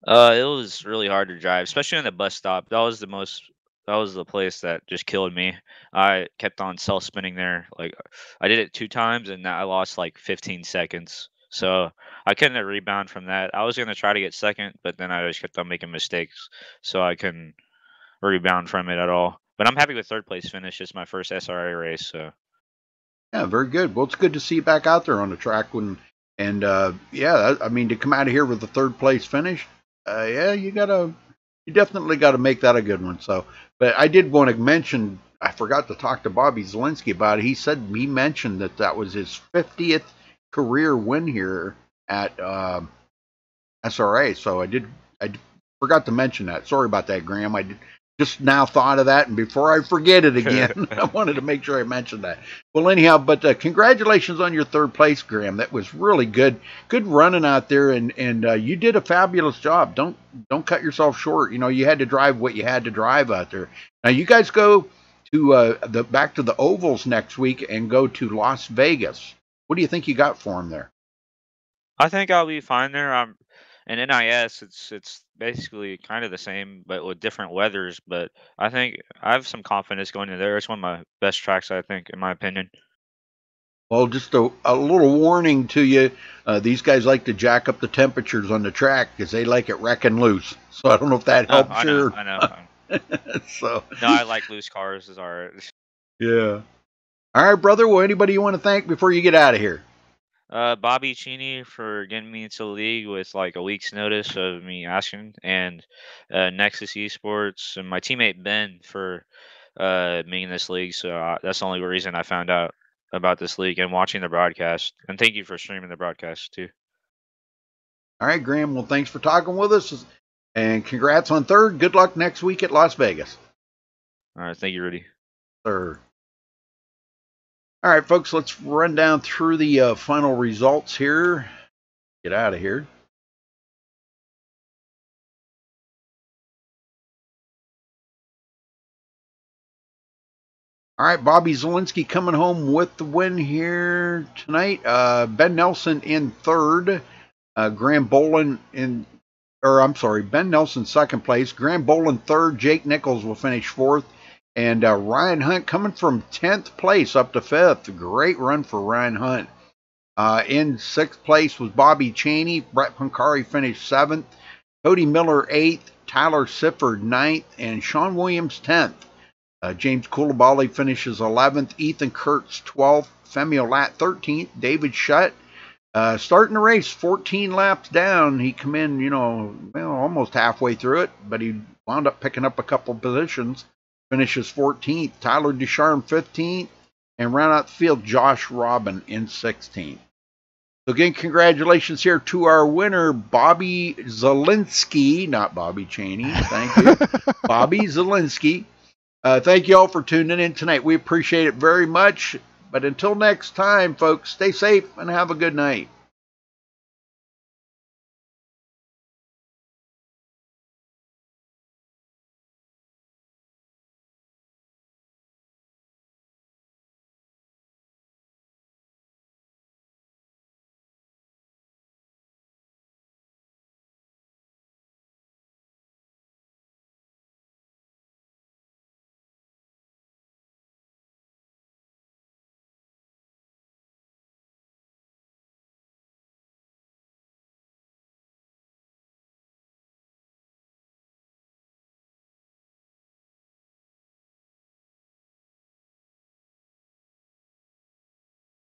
It was really hard to drive, especially on the bus stop. That was the place that just killed me. I kept on spinning there. Like, I did it 2 times, and I lost like 15 seconds. So I couldn't rebound from that. I was going to try to get second, but then I just kept on making mistakes. So I couldn't rebound from it at all. But I'm happy with third place finish. It's my first SRA race, so. Yeah, very good. Well, it's good to see you back out there on the track yeah, I mean, to come out of here with a third place finish, yeah, you definitely got to make that a good one. So, but I did want to mention, I forgot to talk to Bobby Zielinski about it. He mentioned that was his 50th career win here at SRA. So I forgot to mention that. Sorry about that, Graham. I just now thought of that, and before I forget it again, I wanted to make sure I mentioned that. Well, anyhow, but congratulations on your third place, Graham. That was really good running out there, and you did a fabulous job. Don't cut yourself short. You know, you had to drive what you had to drive out there. Now you guys go to back to the ovals next week and go to Las Vegas. What do you think you got for them there? I think I'll be fine there. In NIS, it's basically kind of the same, but with different weathers. But I think I have some confidence going in there. It's one of my best tracks, I think, in my opinion. Well, just a little warning to you. These guys like to jack up the temperatures on the track because they like it wrecking loose. So I don't know if that helps. I know. So no, I like loose cars. It's all right. Yeah. All right, brother. Well, anybody you want to thank before you get out of here? Bobby Cheney for getting me into the league with like a week's notice of me asking, and Nexus Esports and my teammate Ben for me in this league. So that's the only reason I found out about this league and watching the broadcast. And thank you for streaming the broadcast too. All right, Graham. Well, thanks for talking with us, and congrats on third. Good luck next week at Las Vegas. All right, thank you, Rudy. Sir. All right, folks, let's run down through the final results here. Get out of here. All right, Bobby Zielinski coming home with the win here tonight. Ben Nelson in third. Graham Bolin Ben Nelson second place. Graham Bolin third. Jake Nichols will finish fourth. And Ryan Hunt coming from 10th place up to 5th. Great run for Ryan Hunt. In 6th place was Bobby Cheney. Brett Pancari finished 7th. Cody Miller 8th. Tyler Sifford 9th. And Sean Williams 10th. James Coulibaly finishes 11th. Ethan Kurtz 12th. Femi Olat 13th. David Shutt starting the race 14 laps down. He come in, almost halfway through it, but he wound up picking up a couple positions. Finishes 14th. Tyler Ducharme 15th. And round out the field, Josh Robin in 16th. So again, congratulations here to our winner, Bobby Zielinski. Not Bobby Cheney. Thank you. Bobby Zielinski. Thank you all for tuning in tonight. We appreciate it very much. But until next time, folks, stay safe and have a good night.